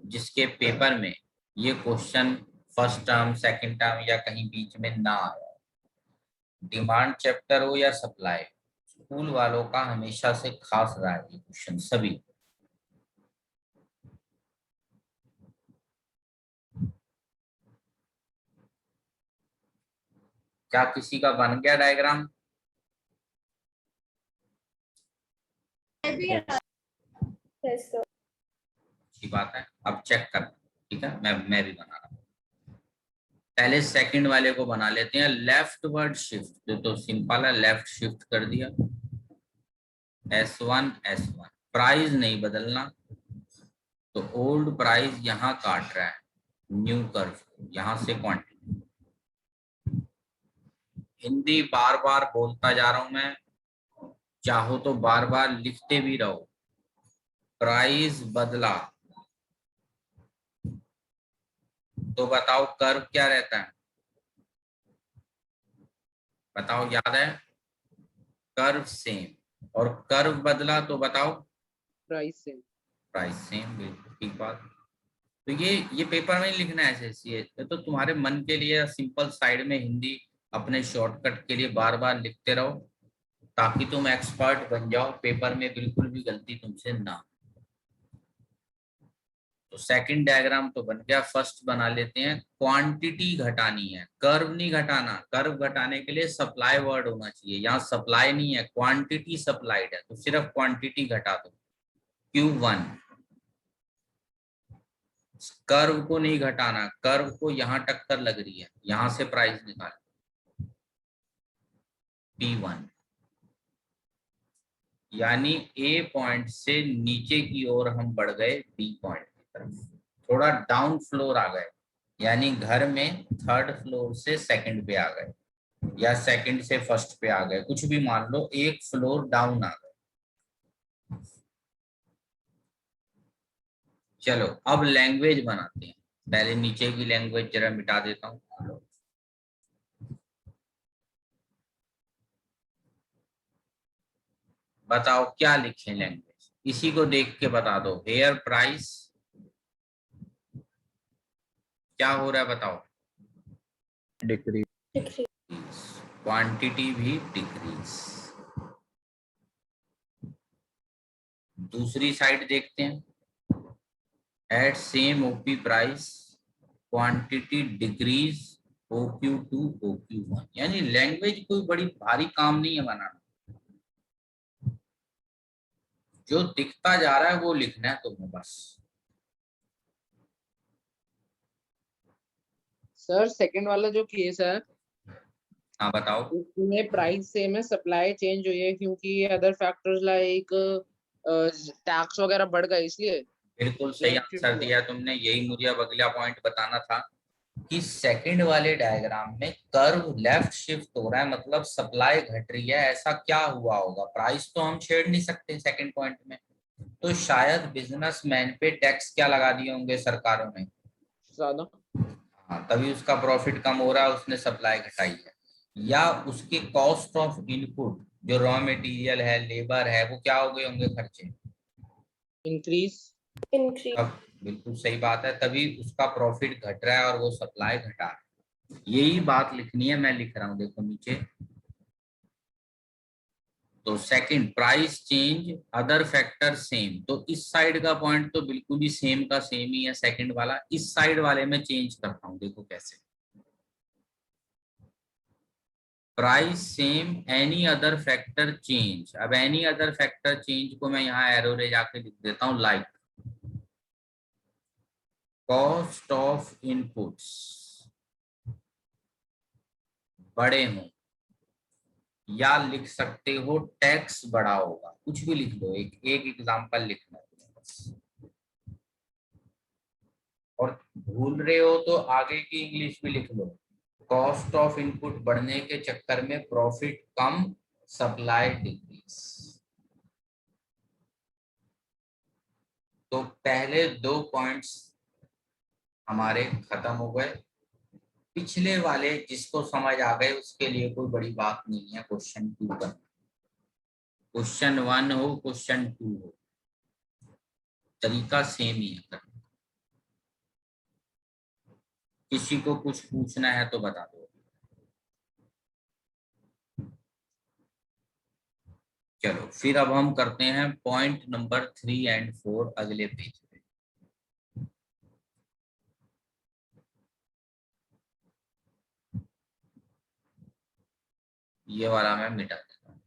जिसके पेपर में ये question first term second term या कहीं बीच में ना आया। डिमांड चैप्टर हो या सप्लाई, स्कूल वालों का हमेशा से खास रहा है ये क्वेश्चन सभी। क्या किसी का बन गया डायग्राम? Yes, sir. अच्छी बात है, अब चेक करना, ठीक है, मैं भी बना रहा हूँ। पहले सेकंड वाले को बना लेते हैं, लेफ्ट वर्ड शिफ्ट, जो तो सिंपल है, लेफ्ट शिफ्ट कर दिया। S1 S1, प्राइस नहीं बदलना, तो ओल्ड प्राइस यहाँ काट रहा है, न्यू कर्व यहाँ से क्वांटिटी। हिंदी बार बार बोलता जा रहा हूं मैं, चाहो तो बार बार लिखते भी रहो। प्राइस बदला तो बताओ कर्व क्या रहता है? बताओ, याद है? Curve same. और कर्व बदला तो बताओ Price same. Price same. बिल्कुल ठीक बात। तो ये पेपर में ही लिखना है ऐसे, ये तो तुम्हारे मन के लिए सिंपल साइड में हिंदी अपने शॉर्टकट के लिए बार बार लिखते रहो, ताकि तुम एक्सपर्ट बन जाओ, पेपर में बिल्कुल भी गलती तुमसे ना हो। तो सेकंड डायग्राम तो बन गया, फर्स्ट बना लेते हैं। क्वांटिटी घटानी है, कर्व नहीं घटाना। कर्व घटाने के लिए सप्लाई वर्ड होना चाहिए, यहाँ सप्लाई नहीं है, क्वांटिटी सप्लाइड है, तो सिर्फ क्वांटिटी घटा दो, Q1। कर्व को नहीं घटाना, कर्व को यहाँ टक्कर लग रही है, यहां से प्राइस निकाल, P1। यानी A पॉइंट से नीचे की ओर हम बढ़ गए B पॉइंट की तरफ, थोड़ा डाउन फ्लोर आ गए, यानी घर में थर्ड फ्लोर से सेकंड पे आ गए, या सेकंड से फर्स्ट पे आ गए, कुछ भी मान लो, एक फ्लोर डाउन आ गए। चलो अब लैंग्वेज बनाते हैं। पहले नीचे की लैंग्वेज जरा मिटा देता हूँ। बताओ क्या लिखें लैंग्वेज, इसी को देख के बता दो। हेयर प्राइस क्या हो रहा है बताओ? Decrease. Decrease. क्वांटिटी भी डिक्रीज। दूसरी साइड देखते हैं। At same OP price quantity decrease OQ2 OQ1। यानी लैंग्वेज कोई बड़ी भारी काम नहीं है बनाना, जो दिखता जा रहा है वो लिखना है तुम्हें बस। सर सेकंड वाला जो केस है हाँ बताओ। उसमें प्राइस सेम है, सप्लाई चेंज हुई है क्योंकि अदर फैक्टर्स लाइक टैक्स वगैरह बढ़ गए इसलिए। बिल्कुल सही आंसर दिया तुमने, यही मुझे अब अगला पॉइंट बताना था कि सेकंड वाले डायग्राम में कर्व लेफ्ट शिफ्ट हो रहा है, मतलब सप्लाई घट रही है। ऐसा क्या हुआ होगा? प्राइस तो हम छेड़ नहीं सकते सेकंड पॉइंट में, तो शायद बिजनेसमैन पे टैक्स क्या लगा दिए होंगे सरकारों ने। ज्यादा। हाँ, तभी उसका प्रॉफिट कम हो रहा है, उसने सप्लाई घटाई है। या उसके कॉस्ट ऑफ इनपुट जो रॉ मटेरियल है, लेबर है, वो क्या हो गए होंगे खर्चे। इंक्रीज। Increase. अब बिल्कुल सही बात है, तभी उसका प्रॉफिट घट रहा है और वो सप्लाई घटा रहा है। यही बात लिखनी है, मैं लिख रहा हूं देखो नीचे। तो second price change other factor same, तो इस साइड का पॉइंट तो बिल्कुल ही सेम का सेम ही है सेकंड वाला। इस साइड वाले में चेंज करता हूं, देखो कैसे। Price same any other factor change. अब एनी अदर फैक्टर चेंज को मैं यहाँ एरो रे जाके लिख देता हूँ, लाइक कॉस्ट ऑफ इनपुट्स बड़े हों, या लिख सकते हो टैक्स बढ़ा होगा, कुछ भी लिख लो, एक एक एग्जांपल लिखना है बस। और भूल रहे हो तो आगे की इंग्लिश भी लिख लो। कॉस्ट ऑफ इनपुट बढ़ने के चक्कर में प्रॉफिट कम, सप्लाई डिक्रीज। तो पहले दो पॉइंट्स हमारे खत्म हो गए। पिछले वाले जिसको समझ आ गए उसके लिए कोई बड़ी बात नहीं है क्वेश्चन 2 का। क्वेश्चन 1 हो क्वेश्चन 2 हो, तरीका सेम ही है। किसी को कुछ पूछना है तो बता दो। चलो फिर अब हम करते हैं पॉइंट नंबर 3 एंड 4 अगले पेज पे। ये वाला मैं मिटा देता हूँ।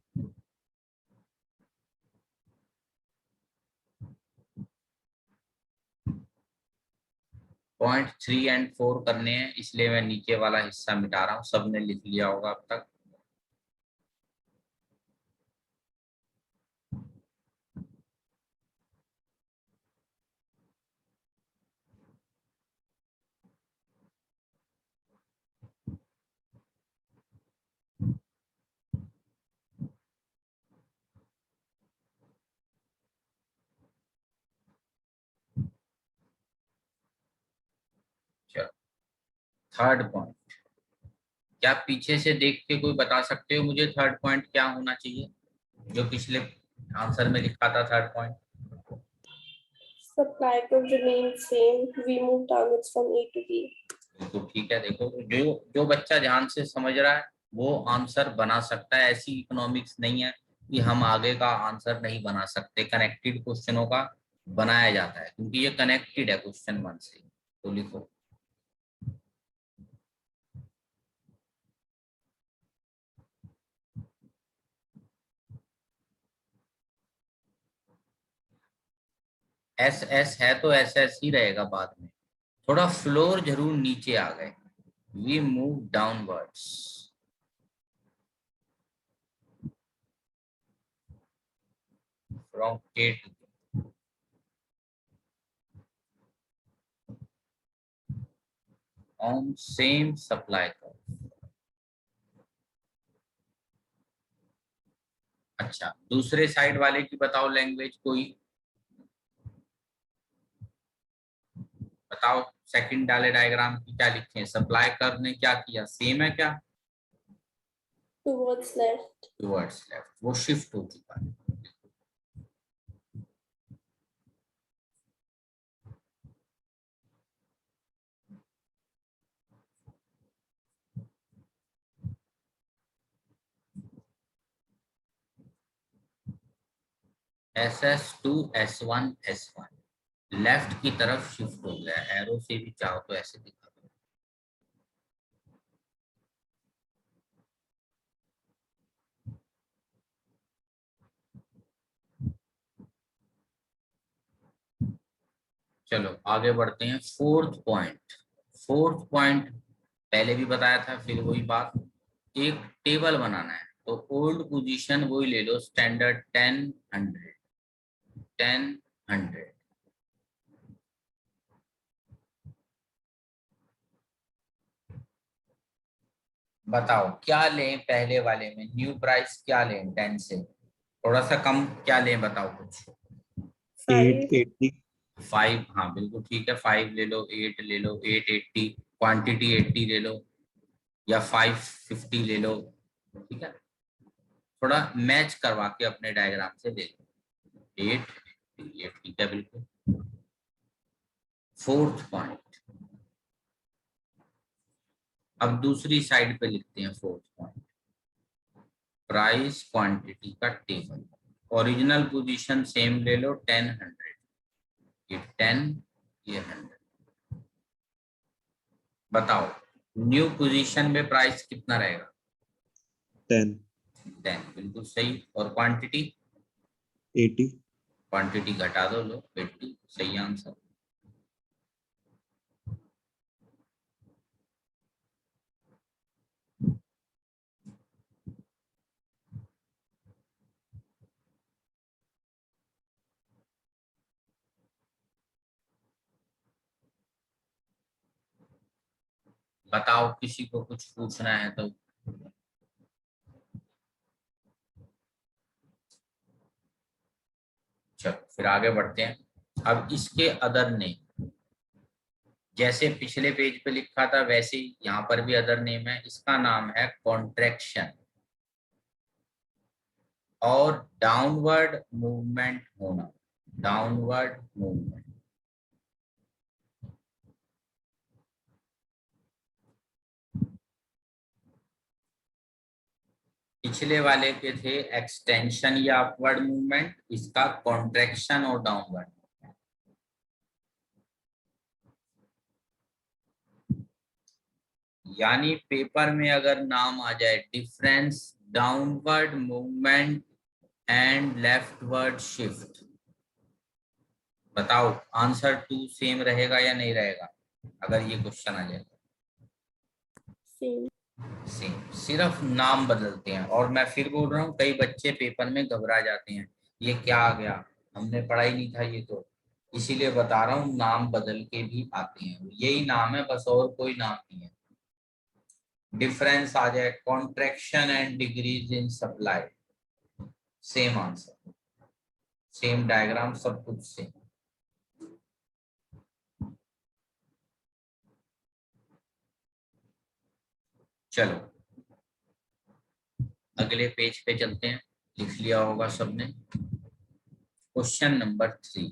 पॉइंट 3 एंड 4 करने हैं, इसलिए मैं नीचे वाला हिस्सा मिटा रहा हूँ। सबने लिख लिया होगा अब तक। चलो थर्ड पॉइंट, क्या पीछे से देख के कोई बता सकते हो मुझे थर्ड पॉइंट क्या होना चाहिए, जो पिछले आंसर में लिखा था third point? Supply curve remains same. We move targets from A to B. तो ठीक है, देखो जो जो बच्चा ध्यान से समझ रहा है वो आंसर बना सकता है। ऐसी इकोनॉमिक्स नहीं है कि हम आगे का आंसर नहीं बना सकते। कनेक्टेड क्वेश्चनों का बनाया जाता है क्योंकि ये कनेक्टेड है क्वेश्चन 1 से। तो लिखो एस एस है तो एस एस ही रहेगा बाद में। थोड़ा फ्लोर जरूर नीचे आ गए। We move downwards from K to on same supply curve। अच्छा दूसरे साइड वाले की बताओ लैंग्वेज कोई बता बताओ सेकंड वाले डायग्राम की क्या लिखे हैं? सप्लाई कर्व ने क्या किया? सेम है क्या? towards left. टुवर्ड्स लेफ्ट, वो शिफ्ट हो चुका है। SS2 S1 S1 लेफ्ट की तरफ शिफ्ट हो गया। एरो से भी चाहो तो ऐसे दिखा दो। चलो आगे बढ़ते हैं। फोर्थ पॉइंट पहले भी बताया था, फिर वही बात। एक टेबल बनाना है तो ओल्ड पोजीशन वही ले लो, स्टैंडर्ड 10 100। बताओ क्या लें पहले वाले में? न्यू प्राइस क्या लें? 10 से थोड़ा सा कम क्या लें? बताओ कुछ। 880 5, हाँ बिल्कुल ठीक है। 5 ले लो, 8 ले लो, 880, क्वांटिटी 80 ले लो, या 550 ले लो, ठीक है। थोड़ा मैच करवा के अपने डायग्राम से ले लो। 8 ये ठीक है बिल्कुल। फोर्थ पॉइंट, अब दूसरी साइड पे लिखते हैं फोर्थ पॉइंट। प्राइस क्वांटिटी का टेबल, ओरिजिनल पोजीशन सेम ले लो 10 100, ये 10 ये 100। बताओ न्यू पोजीशन में प्राइस कितना रहेगा? 10 10 बिल्कुल सही। और क्वांटिटी? 80 क्वांटिटी घटा दो, लो 80 सही आंसर। बताओ किसी को कुछ पूछना है तो। चलो फिर आगे बढ़ते हैं। अब इसके अदर नेम, जैसे पिछले पेज पे लिखा था वैसे ही यहाँ पर भी अदर नेम है। इसका नाम है कॉन्ट्रैक्शन और डाउनवर्ड मूवमेंट होना। डाउनवर्ड मूवमेंट, पिछले वाले के थे एक्सटेंशन या अपवर्ड मूवमेंट, इसका कॉन्ट्रैक्शन और डाउनवर्ड। यानी पेपर में अगर नाम आ जाए difference downward movement and leftward shift, बताओ आंसर 2 सेम रहेगा या नहीं रहेगा अगर ये क्वेश्चन आ जाए? Same. सेम, सिर्फ नाम बदलते हैं। और मैं फिर बोल रहा हूँ, कई बच्चे पेपर में घबरा जाते हैं, ये क्या आ गया, हमने पढ़ा ही नहीं था ये तो। इसीलिए बता रहा हूँ नाम बदल के भी आते हैं, यही नाम है बस, और कोई नाम नहीं है। डिफरेंस आ जाए contraction and decrease in supply, same answer, same diagram, सब कुछ सेम। चलो अगले पेज पे चलते हैं, लिख लिया होगा सबने। क्वेश्चन नंबर 3,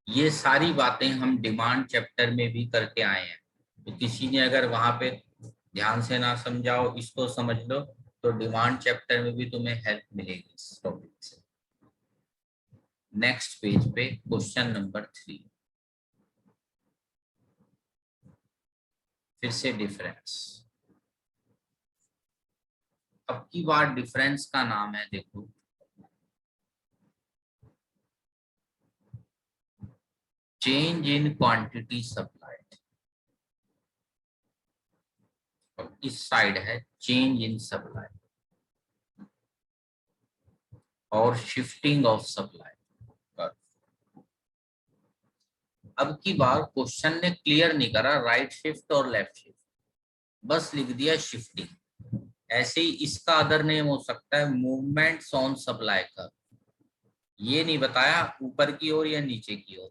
ये सारी बातें हम डिमांड चैप्टर में भी करके आए हैं, तो किसी ने अगर वहां पे ध्यान से ना समझाओ, इसको समझ लो तो डिमांड चैप्टर में भी तुम्हें हेल्प मिलेगी इस टॉपिक से। नेक्स्ट पेज पे क्वेश्चन नंबर 3, फिर से डिफरेंस। अब की बार डिफरेंस का नाम है, देखो चेंज इन क्वांटिटी सप्लाइड, और इस साइड है चेंज इन सप्लाई और शिफ्टिंग ऑफ सप्लाई। अब की बार क्वेश्चन ने क्लियर नहीं करा राइट शिफ्ट और लेफ्ट शिफ्ट, बस लिख दिया शिफ्टिंग। ऐसे ही इसका अदर नेम हो सकता है मूवमेंट्स ऑन सप्लाई कर्व, ये नहीं बताया ऊपर की ओर या नीचे की ओर।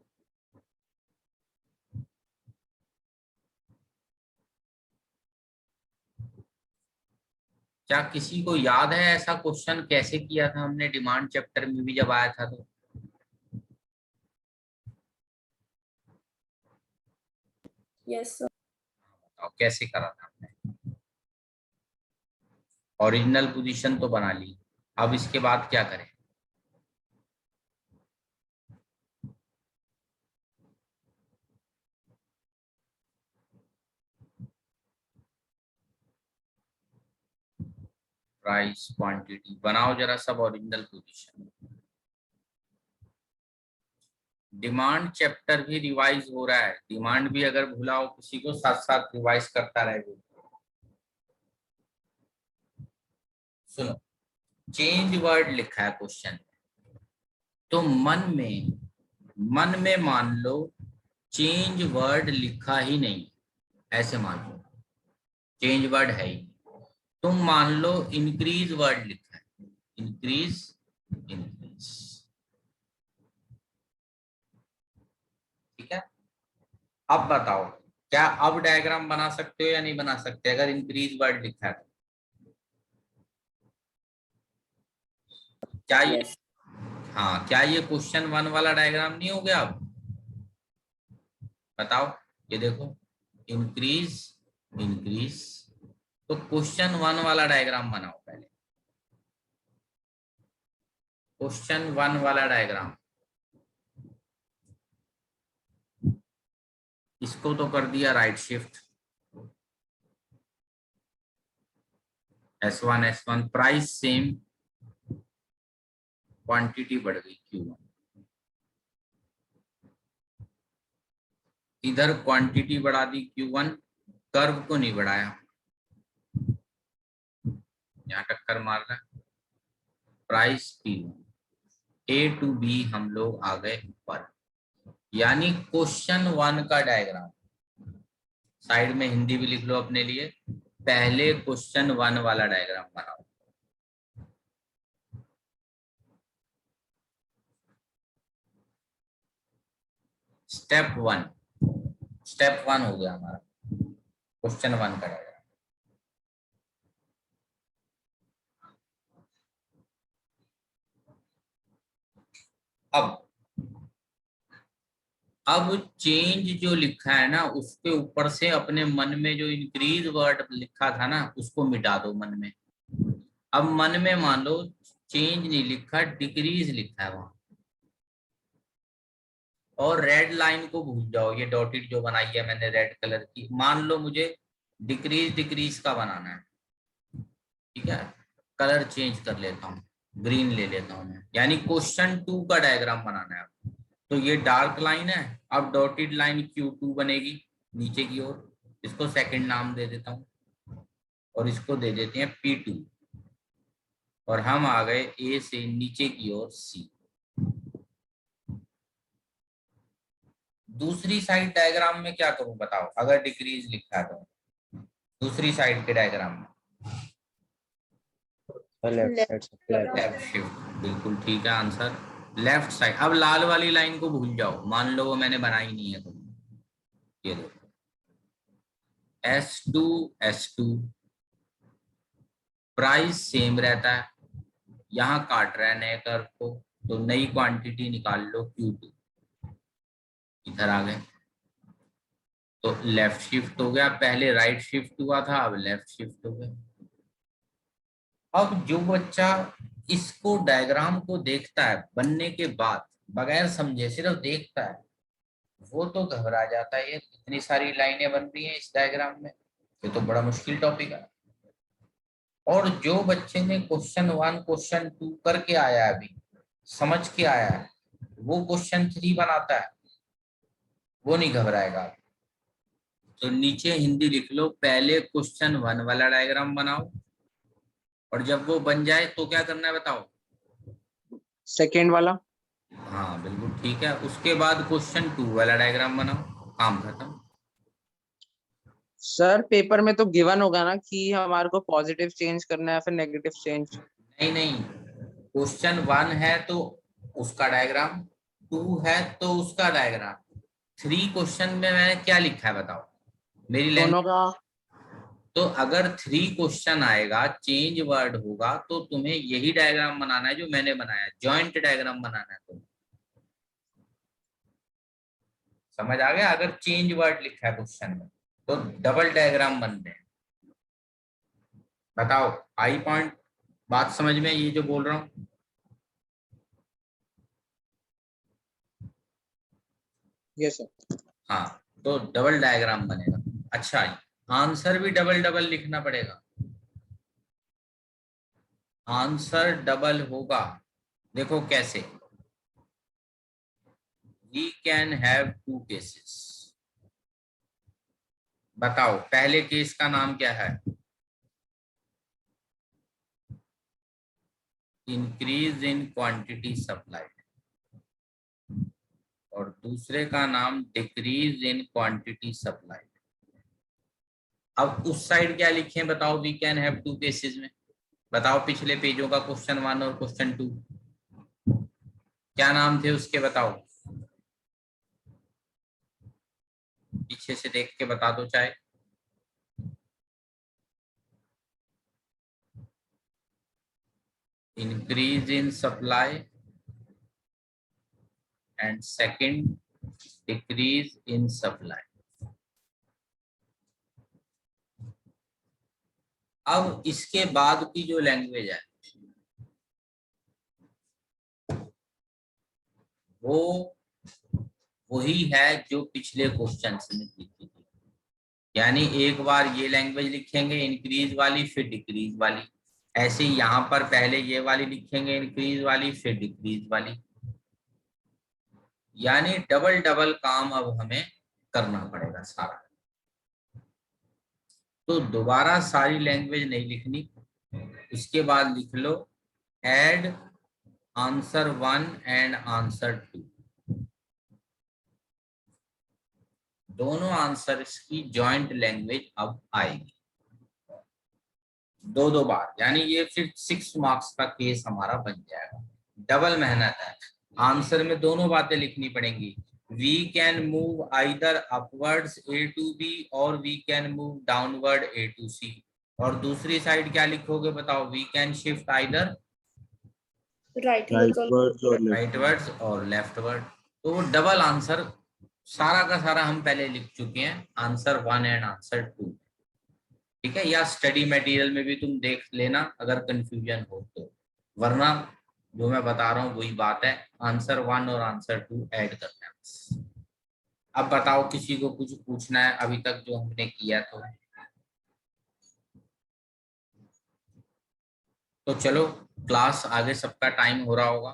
क्या किसी को याद है ऐसा क्वेश्चन कैसे किया था हमने डिमांड चैप्टर में भी जब आया था तो? Yes, sir. बताओ कैसे करा था हमने? ओरिजिनल पोजीशन तो बना ली, अब इसके बाद क्या करें? प्राइस क्वांटिटी बनाओ जरा सब ओरिजिनल पोजीशन। डिमांड चैप्टर भी रिवाइज हो रहा है, डिमांड भी अगर भूला हो किसी को साथ साथ रिवाइज करता रहेगा। सुनो, चेंज वर्ड लिखा है क्वेश्चन, तो मन में मान लो चेंज वर्ड लिखा ही नहीं, ऐसे मान लो चेंज वर्ड है ही। तुम मान लो इंक्रीज वर्ड लिखा है, इंक्रीज इंक्रीज, ठीक है। अब बताओ क्या अब डायग्राम बना सकते हो या नहीं बना सकते अगर इंक्रीज वर्ड लिखा है? क्या ये Yes. हाँ, क्या ये क्वेश्चन 1 वाला डायग्राम नहीं हो गया? अब बताओ, ये देखो इंक्रीज इंक्रीज, तो क्वेश्चन 1 वाला डायग्राम बनाओ पहले, क्वेश्चन 1 वाला डायग्राम। इसको तो कर दिया right shift, S1 price same, quantity बढ़ गई Q1, इधर क्वांटिटी बढ़ा दी Q1, कर्व को नहीं बढ़ाया, यहाँ टक्कर मार रहा है। Price P1, A to B हम लोग आ गए ऊपर, यानी क्वेश्चन 1 का डायग्राम। साइड में हिंदी भी लिख लो अपने लिए, पहले क्वेश्चन 1 वाला डायग्राम बनाओ। स्टेप 1 हो गया हमारा क्वेश्चन 1 का डायग्राम। अब चेंज जो लिखा है ना उसके ऊपर से अपने मन में जो इंक्रीज वर्ड लिखा था ना उसको मिटा दो मन में। अब मन में मान लो चेंज नहीं लिखा, डिक्रीज लिखा है वहां, और रेड लाइन को भूल जाओ, ये डॉटेड जो बनाई है मैंने रेड कलर की, मान लो मुझे डिक्रीज का बनाना है, ठीक है। कलर चेंज कर लेता हूँ, ग्रीन ले लेता हूँ मैं, यानी क्वेश्चन 2 का डायग्राम बनाना है। तो ये डार्क लाइन है, अब डॉटेड लाइन Q2 बनेगी नीचे की ओर, इसको सेकंड नाम दे देता हूँ और इसको दे देते हैं P2, और हम आ गए A से नीचे की ओर C। दूसरी साइड डायग्राम में क्या करूं बताओ, अगर डिक्रीज लिखा है तो दूसरी साइड के डायग्राम में Left. लेफ्ट शिफ्ट, बिल्कुल ठीक है आंसर, लेफ्ट साइड। अब लाल वाली लाइन को भूल जाओ, मान लो वो मैंने बनाई नहीं है, तो ये देखो S2 प्राइस सेम रहता है, यहाँ काट रहा है नए कर्व को, तो नई क्वांटिटी निकाल लो Q2, इधर आ गए तो लेफ्ट शिफ्ट हो गया, पहले राइट शिफ्ट हुआ था अब लेफ्ट शिफ्ट हो गया। अब जो बच्चा इसको डायग्राम को देखता है बनने के बाद बगैर समझे सिर्फ देखता है, वो तो घबरा जाता है, ये इतनी सारी लाइनें बन रही हैं इस डायग्राम में, ये तो बड़ा मुश्किल टॉपिक है। और जो बच्चे ने क्वेश्चन 1 क्वेश्चन 2 करके आया है, अभी समझ के आया है, वो क्वेश्चन 3 बनाता है, वो नहीं घबराएगा। तो नीचे हिंदी लिख लो, पहले क्वेश्चन 1 वाला डायग्राम बनाओ, और जब वो बन जाए तो क्या करना है बताओ? सेकेंड वाला। हाँ बिल्कुल ठीक है, उसके बाद क्वेश्चन 2 वाला डायग्राम बनाओ, काम खत्म। सर पेपर में तो गिवन होगा ना कि हमारे को पॉजिटिव चेंज करना है फिर नेगेटिव चेंज। नहीं, क्वेश्चन 1 है तो उसका डायग्राम, 2 है तो उसका डायग्राम, 3 क्वेश्चन में मैंने क्या लिखा है बताओ, मेरी दोनों लैंग्वेज। का। तो अगर 3 क्वेश्चन आएगा, चेंज वर्ड होगा, तो तुम्हें यही डायग्राम बनाना है जो मैंने बनाया, जॉइंट डायग्राम बनाना है तुम्हें। समझ आ गया? अगर चेंज वर्ड लिखा है क्वेश्चन में तो डबल डायग्राम बन रहे हैं। बताओ आई पॉइंट, बात समझ में ये जो बोल रहा हूं? Yes sir. हाँ, तो डबल डायग्राम बनेगा। अच्छा, आंसर भी डबल डबल लिखना पड़ेगा। आंसर डबल होगा, देखो कैसे। We can have 2 cases। बताओ पहले केस का नाम क्या है? इंक्रीज इन क्वांटिटी सप्लाइड, और दूसरे का नाम डिक्रीज इन क्वांटिटी सप्लाइड। अब उस साइड क्या लिखें बताओ? वी कैन हैव 2 केसेस में। बताओ पिछले पेजों का क्वेश्चन 1 और क्वेश्चन 2 क्या नाम थे उसके? बताओ, पीछे से देख के बता दो चाहे। Increase in supply and second decrease in supply. अब इसके बाद की जो लैंग्वेज है वो वही है जो पिछले क्वेश्चन में लिखी थी। यानी एक बार ये लैंग्वेज लिखेंगे इंक्रीज वाली, फिर डिक्रीज वाली। ऐसे ही यहाँ पर पहले ये वाली लिखेंगे इंक्रीज वाली, फिर डिक्रीज वाली। यानी डबल डबल काम अब हमें करना पड़ेगा सारा। तो दोबारा सारी लैंग्वेज नहीं लिखनी, इसके बाद लिख लो एड आंसर 1 एंड आंसर 2। दोनों आंसर्स की जॉइंट लैंग्वेज अब आएगी 2 बार। यानी ये फिर 6 मार्क्स का केस हमारा बन जाएगा। डबल मेहनत है, आंसर में दोनों बातें लिखनी पड़ेंगी। We can move either upwards A to B और we can move downward A to C। और दूसरी साइड क्या लिखोगे बताओ? We can shift either rightwards or leftward. तो वो डबल आंसर सारा का सारा हम पहले लिख चुके हैं, आंसर 1 एंड आंसर 2। ठीक है, या स्टडी मटेरियल में भी तुम देख लेना अगर कंफ्यूजन हो तो, वरना जो मैं बता रहा हूँ वही बात है, आंसर 1 और आंसर 2 ऐड करना है। अब बताओ किसी को कुछ पूछना है अभी तक जो हमने किया? तो चलो क्लास, आगे सबका टाइम हो रहा होगा,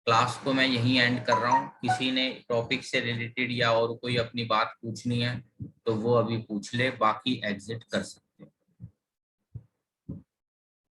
क्लास को मैं यहीं एंड कर रहा हूँ। किसी ने टॉपिक से रिलेटेड या और कोई अपनी बात पूछनी है तो वो अभी पूछ ले, बाकी एग्जिट कर सकते।